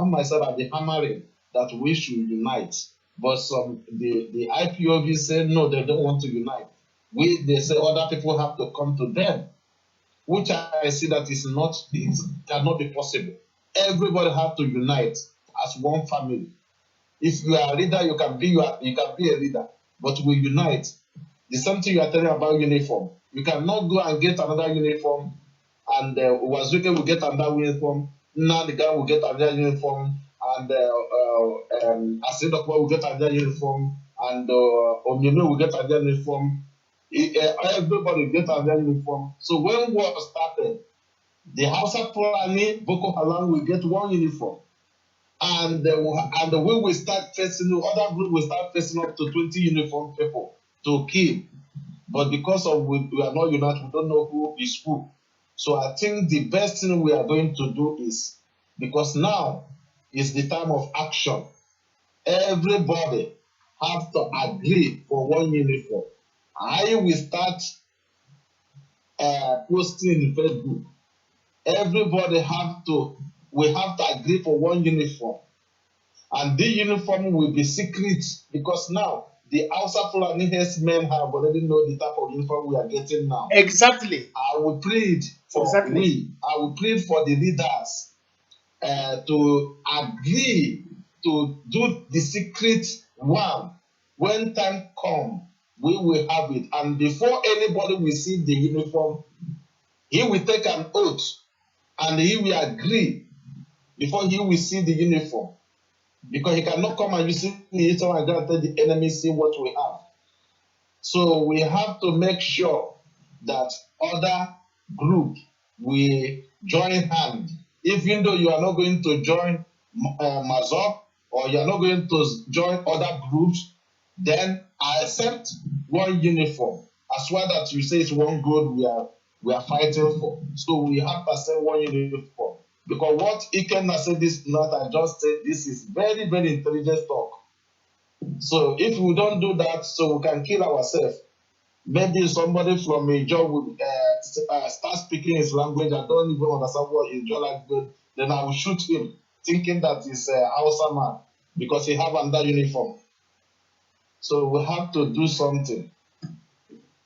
myself I be hammering that we should unite. But the IPOB say no, they don't want to unite. They say other people have to come to them, which I see that it cannot be possible. Everybody have to unite as one family. If you are a leader, you can be a leader, but we unite. The same thing you are telling about uniform. You cannot go and get another uniform, and Wazuke will get another uniform. Nadiga will get another uniform, and Asidokwa will get another uniform, and Omyeme will get another uniform. Everybody will get another uniform. So when war started, the Hausa Fulani Boko Haram will get one uniform. And we will start facing, other group will start facing up to 20 uniform people to kill. But because of we are not united, we don't know who is who. So I think the best thing we are going to do is, because now is the time of action, everybody have to agree for one uniform. I will start posting in Facebook. Everybody we have to agree for one uniform. And the uniform will be secret, because now the Hausa Fulani men have already know the type of uniform we are getting now. Exactly. I will plead for I will plead for the leaders to agree to do the secret one. When time comes, we will have it. And before anybody will see the uniform, he will take an oath and he will agree before he will see the uniform. Because he cannot come and you see the uniform and go and tell the enemy, see what we have. So we have to make sure that other group will join hand. Even though you are not going to join Mazop, or you are not going to join other groups, then I accept one uniform. As well that you say it's one good we are fighting for. So we have to accept one uniform. Because what Ikenna said this night, I just said this is very, very intelligent talk. So if we don't do that, so we can kill ourselves. Maybe somebody from a job will start speaking his language, I don't even understand what he's just like good, then I will shoot him, thinking that he's a Hausa man because he have under uniform. So we have to do something.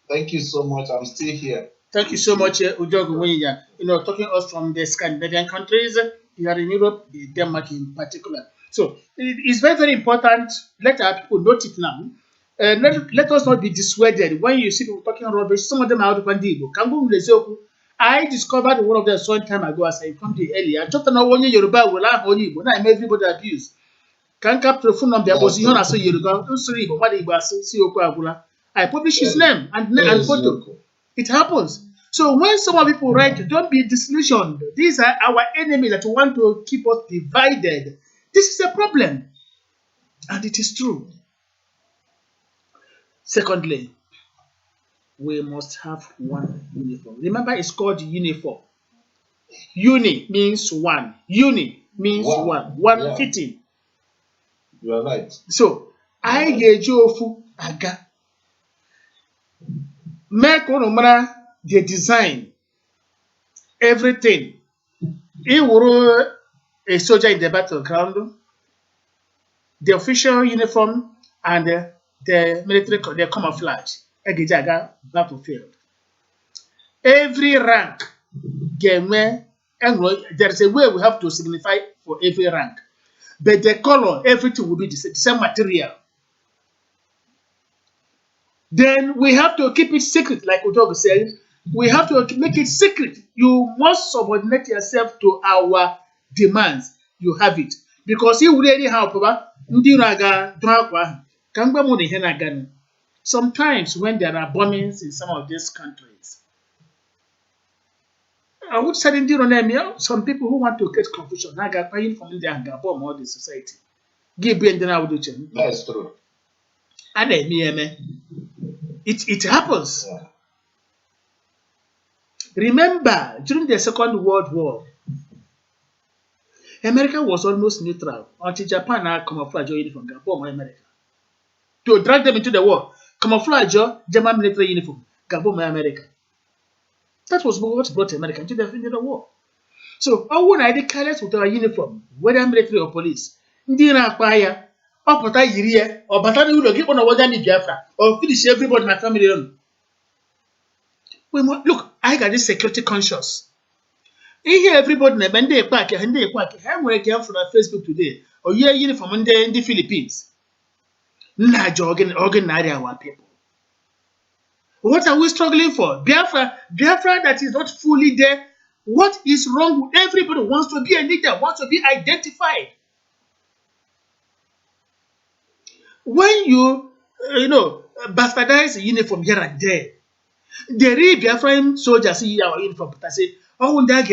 Thank you so much. I'm still here. Thank you so much, Ujogu Winya. Talking us from the Scandinavian countries, here in Europe, Denmark in particular. So it's very, very important. Let our people note it now. Let us not be dissuaded when you see people talking rubbish. Some of them are out of Bandigo. I discovered one of them some time ago as I informed you earlier. Just know when Yoruba will have only, but I'm everybody abused. Can capture phone number was you know so Yoruba. Don't sorry, but what I publish his name and photo. It happens. So when some people write, don't be disillusioned. These are our enemies that want to keep us divided. This is a problem. And it is true. Secondly, we must have one uniform. Remember, it's called uniform. Uni means one. Uni means one. One fitting. You are right. So, I get you aga. Make the design, everything. He were a soldier in the battleground, the official uniform, and the military, the camouflage. Egijaga battlefield. Every rank, there is a way we have to signify for every rank. But the color, everything will be the same material. Then we have to keep it secret, like Udogo said. We have to make it secret. You must subordinate yourself to our demands. You have it. Because he will really help. Sometimes when there are bombings in some of these countries, I would suddenly run some people who want to create confusion. Naga paying from India and bomb all the society. Give me the That's true. And it happens. Yeah. Remember, during the Second World War, America was almost neutral until Japan had camouflage uniform, bomb America. To drag them into the war, camouflage German military uniform, bomb America. That was what brought America into the war. So, all when I declared with our uniform, whether military or police, ndị na-akpa ya, ọpụta yiri ya, ọ bata n'ụlọ gị kpọna waga ndị Biafra, or finish everybody in my family on. Look, I got this security conscious. Here everybody na ndị ekpe aka, ha nwere girl from Facebook today, or year uniform in the Philippines. Nna jogging our people. What are we struggling for? Biafra that is not fully there. What is wrong with everybody wants to be a leader, wants to be identified. When you bastardize a uniform here and there, the real Biafran soldiers see our uniform, but I say, oh, that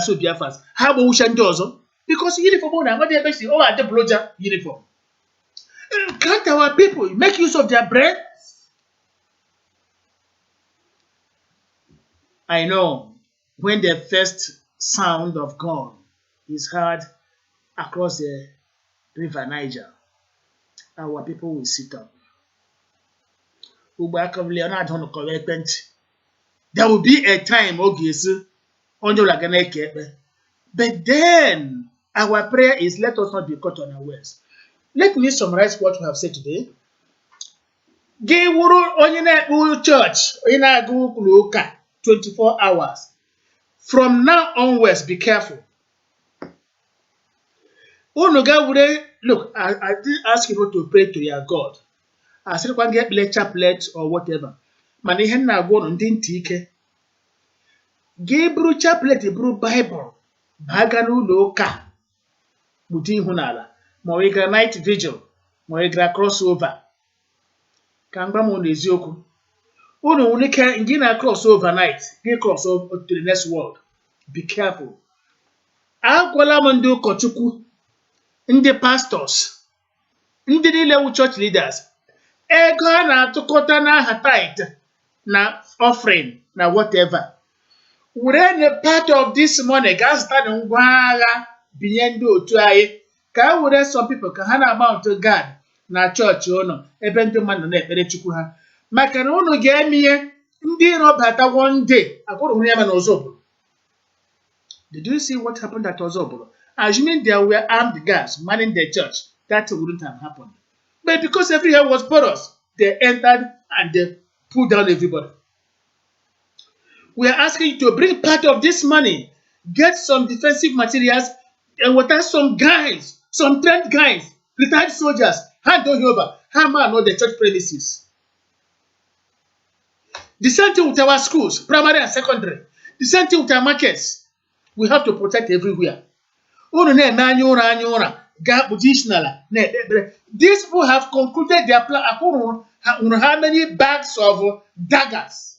so Biafras. How about Ushandozo? Because uniform, what they basically, at the blogger uniform. Can't our people make use of their brain? I know when the first sound of gun is heard across the river Niger, our people will sit up. There will be a time, but then our prayer is let us not be caught unawares. Let me summarize what we have said today. Church, 24 hours. From now onwards, be careful. Look, I didn't ask you not to pray to your God. I said, one get chaplet or whatever. Manihen na go on dintike. Gabriel chaplet, Bible. Baganu loka. Mutin hunala. Moigra night vigil. Moigra crossover. Kamba monezioku. Uno unika ingina cross overnight. Get cross over to the next world. Be careful. Akwala mando kochuku. Ndị pastors, ndị niile church leaders, ego a na-atụkọta n'aha tithe na offering na whatever. Were part of this money gaa zụta na ngwa agha binye ndị otu anyị ka were some people ka ha na-amount guard na church ụnụ ebe ndị mmadụ na-ekpere Chukwu ha maka na ụnụ ga-eme ihe Ndị Robata one day, according to Yaman Ozobro. Did you see what happened at Ozobro? Assuming there were armed guards manning the church, that wouldn't have happened. But because everywhere was porous, they entered and they pulled down everybody. We are asking you to bring part of this money, get some defensive materials, and without some guys, some trained guys, retired soldiers, hand over, hammer on the church premises. The same thing with our schools, primary and secondary. The same thing with our markets. We have to protect everywhere. These people have concluded their plan. How many bags of daggers?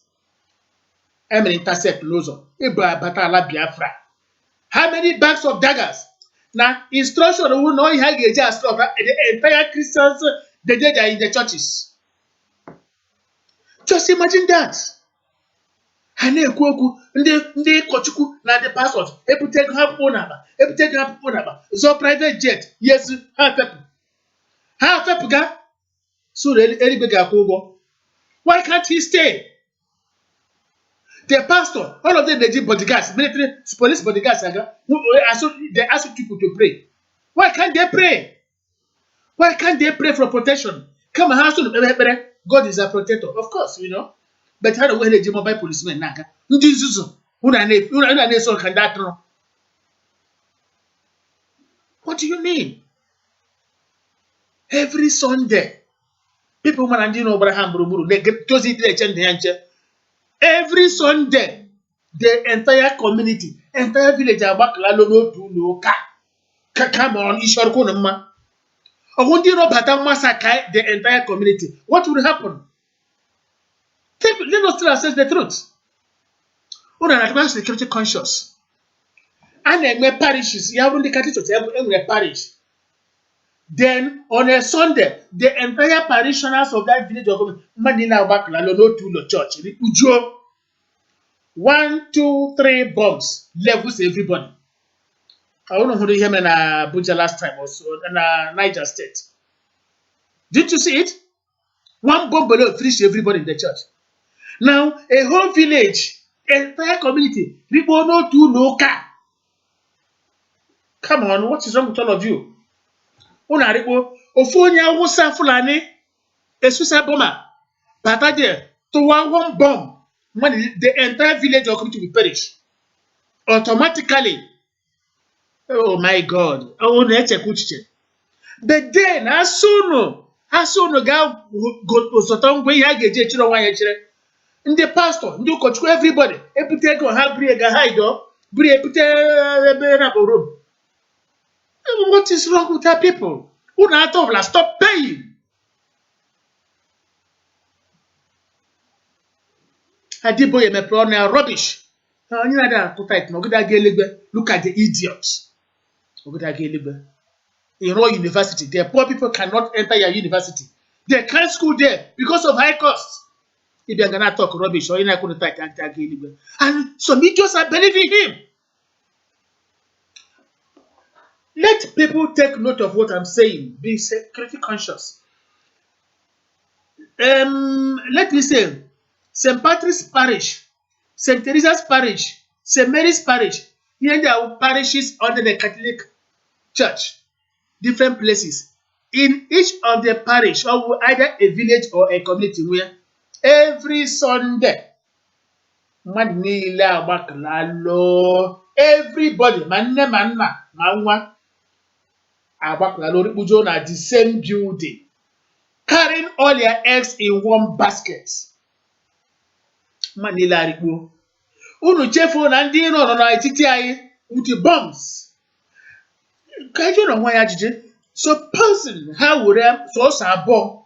I mean, intercept Lozo. Biafra. How many bags of daggers? Now, instruction who know how you just stop the entire Christians they are in the churches. Just imagine that. Ha na-ekwu okwu ndị ụkọchukwu na ndị pastọs ebutego ha pụpụ n'akpa zọọ private jet yes ha fepụga soro eluigwe ga-akwụ ụgwọ. Why can't he stay? The pastor, all of them they did bodyguards, military police bodyguards, they ask people to pray. Why can't they pray? Why can't they pray for protection? Come on, God is a protector, of course, you know. But how do we let mobile policemen naga? What do you mean? Every Sunday, people man and Abraham Buruburu, they get to it. Every Sunday, the entire community, entire village, come on, Ishorkunama. I want you to massacre the entire community. What would happen? Let us still assess the truth. When an advanced security conscious, and then parishes, you have only cut it to a parish. Then on a Sunday, the entire parishioners of that village of Manila Bakala, no to the church, Ujo, 1, 2, 3 bombs levels everybody. I don't know who they hear me in Abuja last time also, in Niger State. Did you see it? One bomb below finished everybody in the church. Now, a whole village, entire community, people know to local. Come on, what is wrong with all of you? Una ripo, Ofonia Wusa Fulani, a suicide bomber, but there, to one bomb, when the entire village or community will perish. Automatically. Oh my God. Oh, but then, as soon as go so way I get the pastor, everybody, what is wrong with our people? Stop paying. Adiboye me pronoun rubbish. Look at the idiots. In Raw University, the poor people cannot enter your university. They can't school there because of high costs. If you're gonna talk rubbish or you're not gonna talk, and some idiots are believing him. Let people take note of what I'm saying. Be security conscious. Let me say, St. Patrick's Parish, St. Teresa's Parish, St. Mary's Parish. Here there are parishes under the Catholic Church, different places. In each of the parish, or either a village or a community, where every Sunday, everybody, manwa, at the same building, carrying all your eggs in one basket. Manila Ripo. Unu chefu na ndị nọ n'etiti anyị with bombs. Ka ije nọ nwa ya ajije. So person ha were so abụọ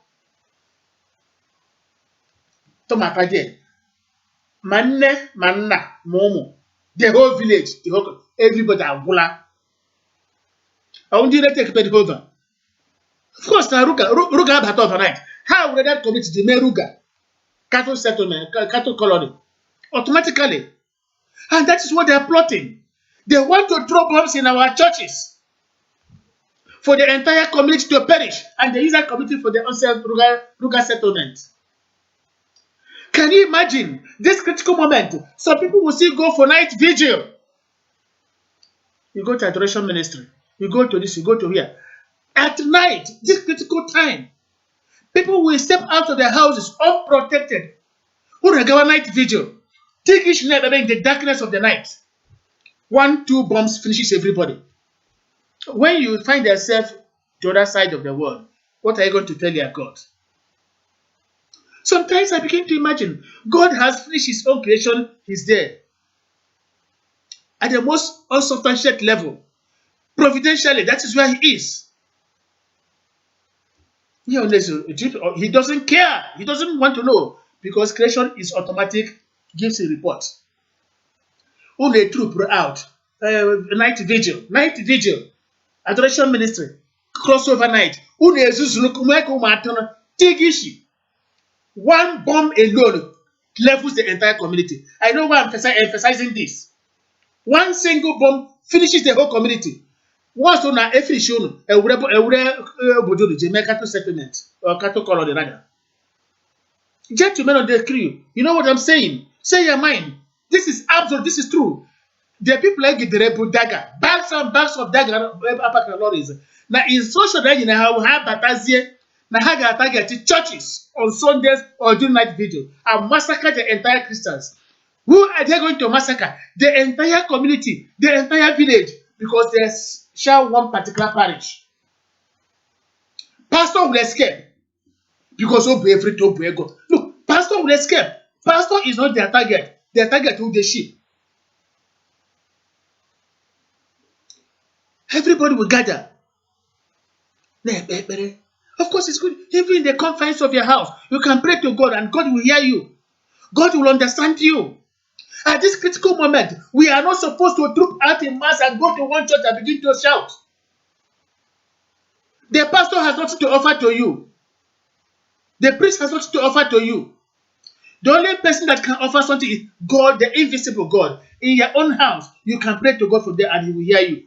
tụmaka dị ma nne ma nna ma ụmụ, the whole village, the whole everybody agwụla. How do you take it over? Of course, na Ruga abata overnight. How will that community the Ruga cattle settlement, cattle colony automatically? And that is what they are plotting. They want to throw bombs in our churches for the entire community to perish, and they use that community for the Ruga settlement. Can you imagine this critical moment? Some people will still go for night vigil. You go to adoration ministry, you go to this, you go to here. At night, this critical time, people will step out of their houses unprotected. Who regard night vigil? Take each night in the darkness of the night. 1, 2 bombs finishes everybody. When you find yourself the other side of the world, what are you going to tell your God? Sometimes I begin to imagine God has finished his own creation, he's there. At the most unsubstantiated level, providentially, that is where he is. He doesn't care. He doesn't want to know because creation is automatic, gives a report. Only troop out. Night vigil, adoration ministry, crossover night. One bomb alone levels the entire community. I know why I'm emphasizing this. One single bomb finishes the whole community. Once on a finish on a bodo cattle settlement or cattle colony rather. Gentlemen on the crew, you know what I'm saying? Say your mind. This is absolute, this is true. The people like the rebel dagger, bags and bags of dagger lorries. Now in social that you know how batazie na haga target churches on Sundays or during night vigil and massacre the entire Christians. Who are they going to massacre? The entire community, the entire village, because they share one particular parish. Pastor will escape because of every top we go. Look, pastor will escape. Pastor is not their target. Their target will be the sheep. Everybody will gather. Of course, it's good. Even in the confines of your house, you can pray to God and God will hear you. God will understand you. At this critical moment, we are not supposed to troop out in mass and go to one church and begin to shout. The pastor has nothing to offer to you. The priest has nothing to offer to you. The only person that can offer something is God, the invisible God. In your own house, you can pray to God from there and he will hear you.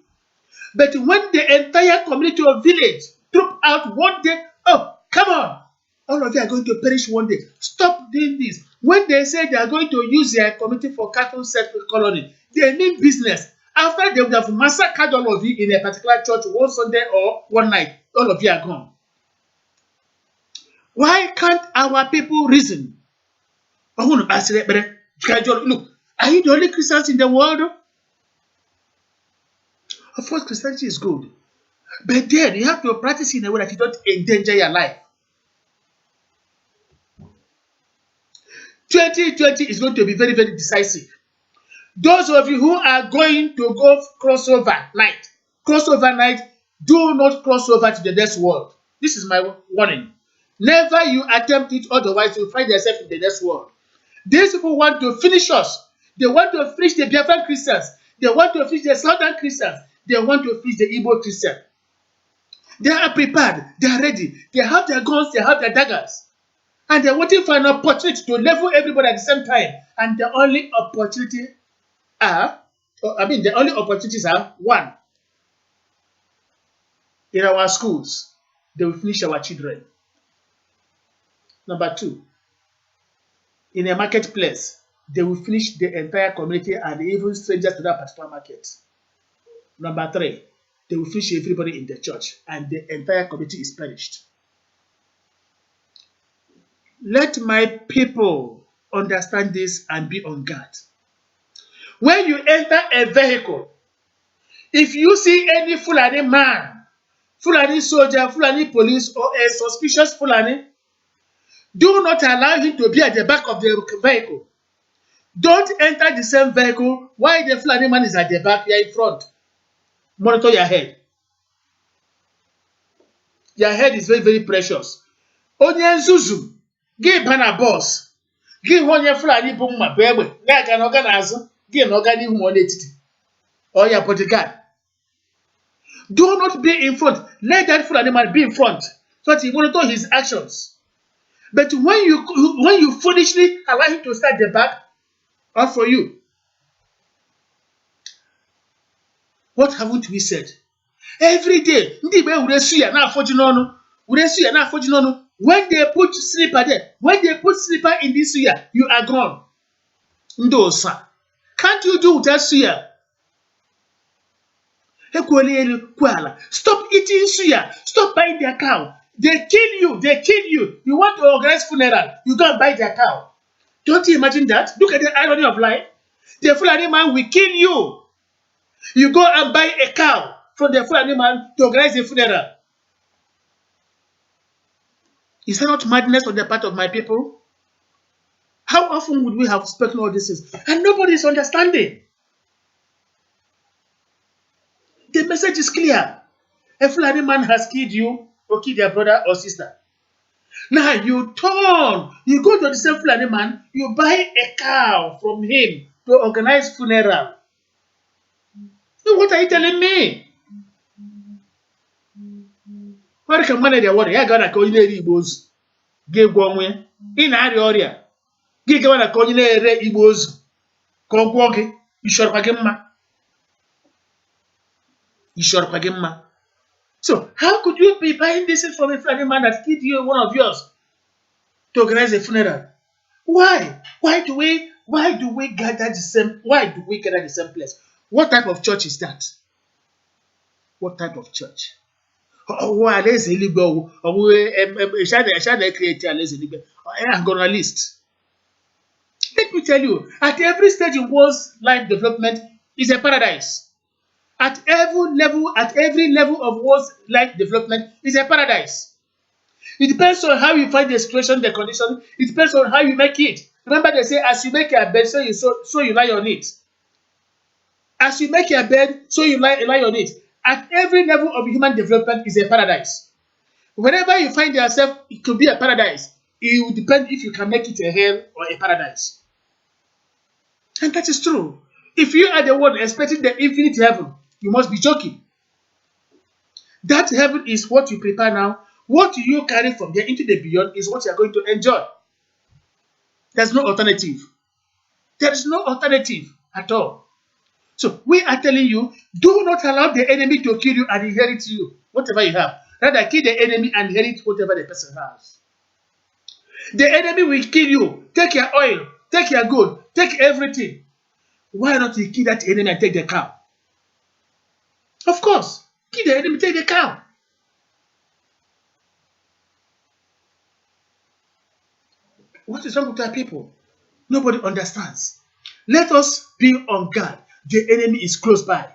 But when the entire community or village troop out one day, oh, come on, all of you are going to perish one day. Stop doing this. When they say they are going to use their community for cattle settlement colony, they mean business. After they would have massacred all of you in a particular church one Sunday or one night, all of you are gone. Why can't our people reason? Look, are you the only Christians in the world? Of course, Christianity is good. But then you have to practice in a way that you don't endanger your life. 2020 is going to be very, very decisive. Those of you who are going to go crossover night, do not cross over to the next world. This is my warning. Never you attempt it, otherwise you'll find yourself in the next world. These people want to finish us. They want to finish the Biafra Christians. They want to finish the Southern Christians. They want to finish the Igbo Christians. They are prepared. They are ready. They have their guns. They have their daggers. And they're waiting for an opportunity to level everybody at the same time. And the only opportunities are, one, in our schools, they will finish our children. Number two, in a marketplace, they will finish the entire community and even strangers to that particular market. Number three, they will finish everybody in the church and the entire community is perished. Let my people understand this and be on guard. When you enter a vehicle, if you see any Fulani man, Fulani soldier, Fulani police, or a suspicious Fulani, do not allow him to be at the back of the vehicle. Don't enter the same vehicle while the Fulani man is at the back, you are in front. Monitor your head. Your head is very, very precious. Onye nzuzu, gị bana boss, gị hụ onye Fulani bụ mma bụ egbe, ga-aga n'ọga n'azụ, gị n'ọga n'ihu ma ọ n'etiti. Or your bodyguard. Do not be in front. Let that Fulani man be in front so that he monitor his actions. But when you foolishly allow him to start the back, or for you, what haven't we said? Every day, ndị Igbo were su ya na-afọju n'ọnụ, When they put slipper there, when they put slipper in this suya, you are gone. Ndosa. Can't you do that suya? Stop eating suya. Stop buying their cow. They kill you. They kill you. You want to organize funeral. You go and buy their cow. Don't you imagine that? Look at the irony of life. The Fulani man will kill you. You go and buy a cow from the Fulani man to organize a funeral. Is that not madness on the part of my people? How often would we have spoken all this things? And nobody is understanding. The message is clear. A Fulani man has killed you or killed your brother or sister. Now you turn, you go to the same Fulani man, you buy a cow from him to organize funeral. So what are you telling me? What can manage their water? I got a coordinate Igbos. Give one way. In area. Give one a coordinate Igbos. Come walking. You sure Pagema. You sure Pagema. So how could you be buying this from a Fulani man that killed you, one of yours, to organize a funeral? Why? Why do we gather the same? Why do we gather the same place? What type of church is that? What type of church? Oh, alaeze eluigwe create alaeze eluigwe. I'm gonna list. Let me tell you, at every stage in one's life development is a paradise. At every level of one's life development is a paradise. It depends on how you find the situation, the condition. It depends on how you make it. Remember, they say, as you make your bed, so you lie on it. As you make your bed, so you lie on it. At every level of human development is a paradise. Wherever you find yourself, it could be a paradise. It will depend if you can make it a hell or a paradise. And that is true. If you are the one expecting the infinite heaven, you must be joking. That heaven is what you prepare now. What you carry from there into the beyond is what you are going to enjoy. There's no alternative. There is no alternative at all. So we are telling you, do not allow the enemy to kill you and inherit you, whatever you have. Rather, kill the enemy and inherit whatever the person has. The enemy will kill you. Take your oil, take your gold, take everything. Why not you kill that enemy and take the cow? Of course, kill the enemy, take the cow. What is wrong with our people? Nobody understands. Let us be on guard. The enemy is close by.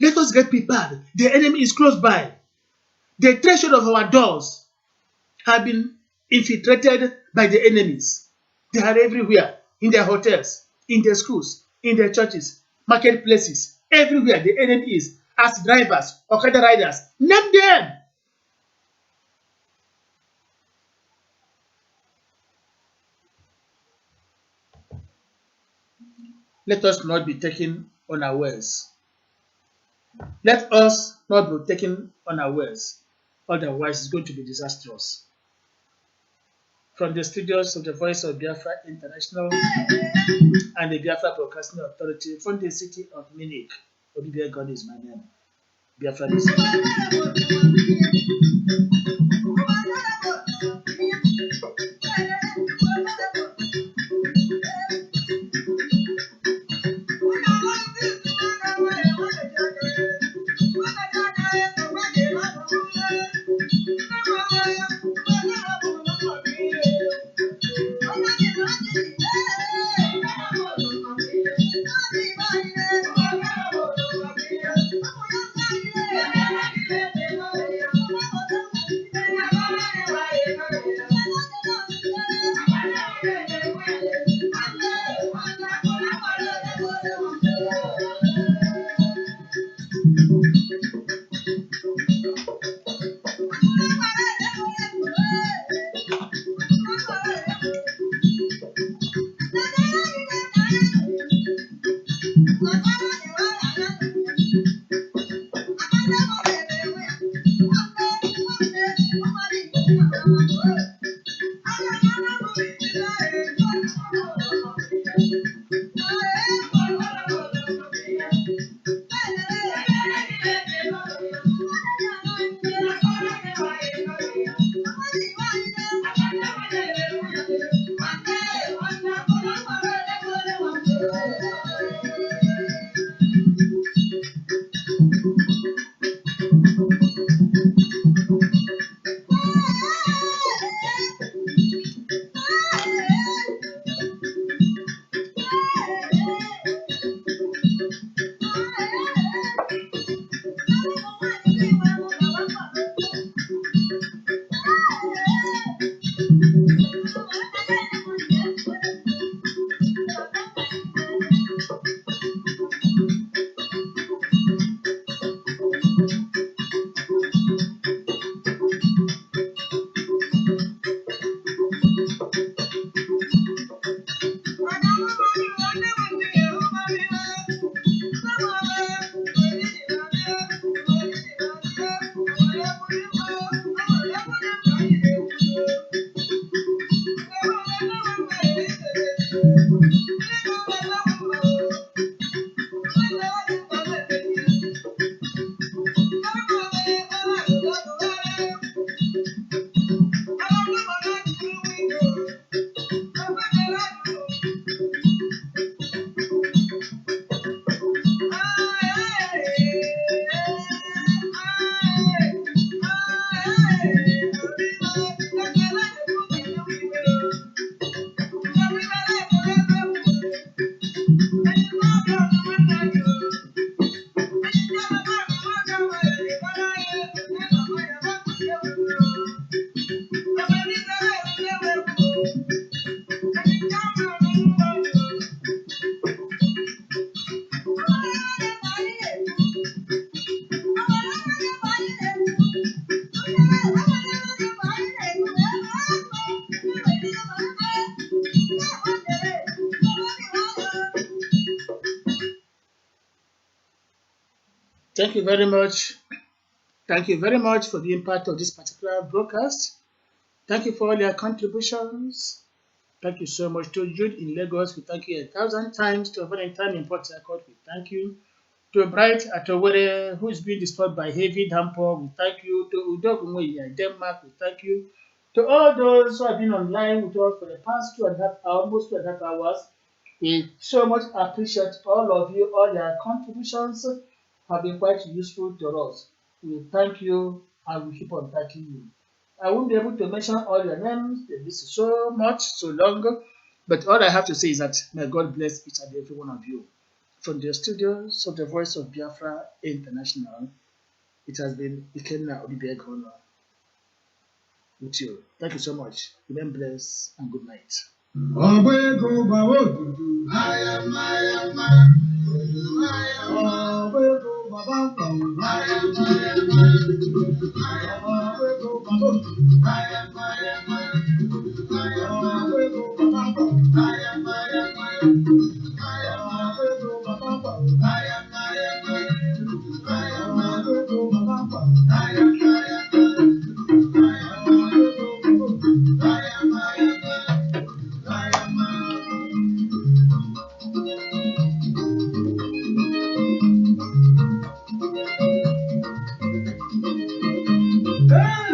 Let us get prepared. The enemy is close by. The threshold of our doors have been infiltrated by the enemies. They are everywhere, in their hotels, in their schools, in their churches, marketplaces, everywhere the enemy is. As drivers, Okada riders, name them. Let us not be taken unawares. Let us not be taken unawares. Otherwise, it's going to be disastrous. From the studios of the Voice of Biafra International and the Biafra Broadcasting Authority from the city of Munich. Obidie God is my name. Biafra is Thank you very much. Thank you very much for being part of this particular broadcast. Thank you for all your contributions. Thank you so much to Jude in Lagos. We thank you 1,000 times. To Valentine in Port Harcourt, we thank you. To Bright at Owerri, who is being disturbed by heavy downpour, we thank you. To Udogunwe in Denmark, we thank you. To all those who have been online with us for the past 2.5 hours, almost 2.5 hours, we so much appreciate all of you. All your contributions have been quite useful to us. We thank you and we keep on thanking you. I won't be able to mention all your names. This is so much, so long. But all I have to say is that may God bless each and every one of you. From the studios of the Voice of Biafra International, it has been Ikenna Odibiakono with you. Thank you so much. Remain blessed and good night. Hey!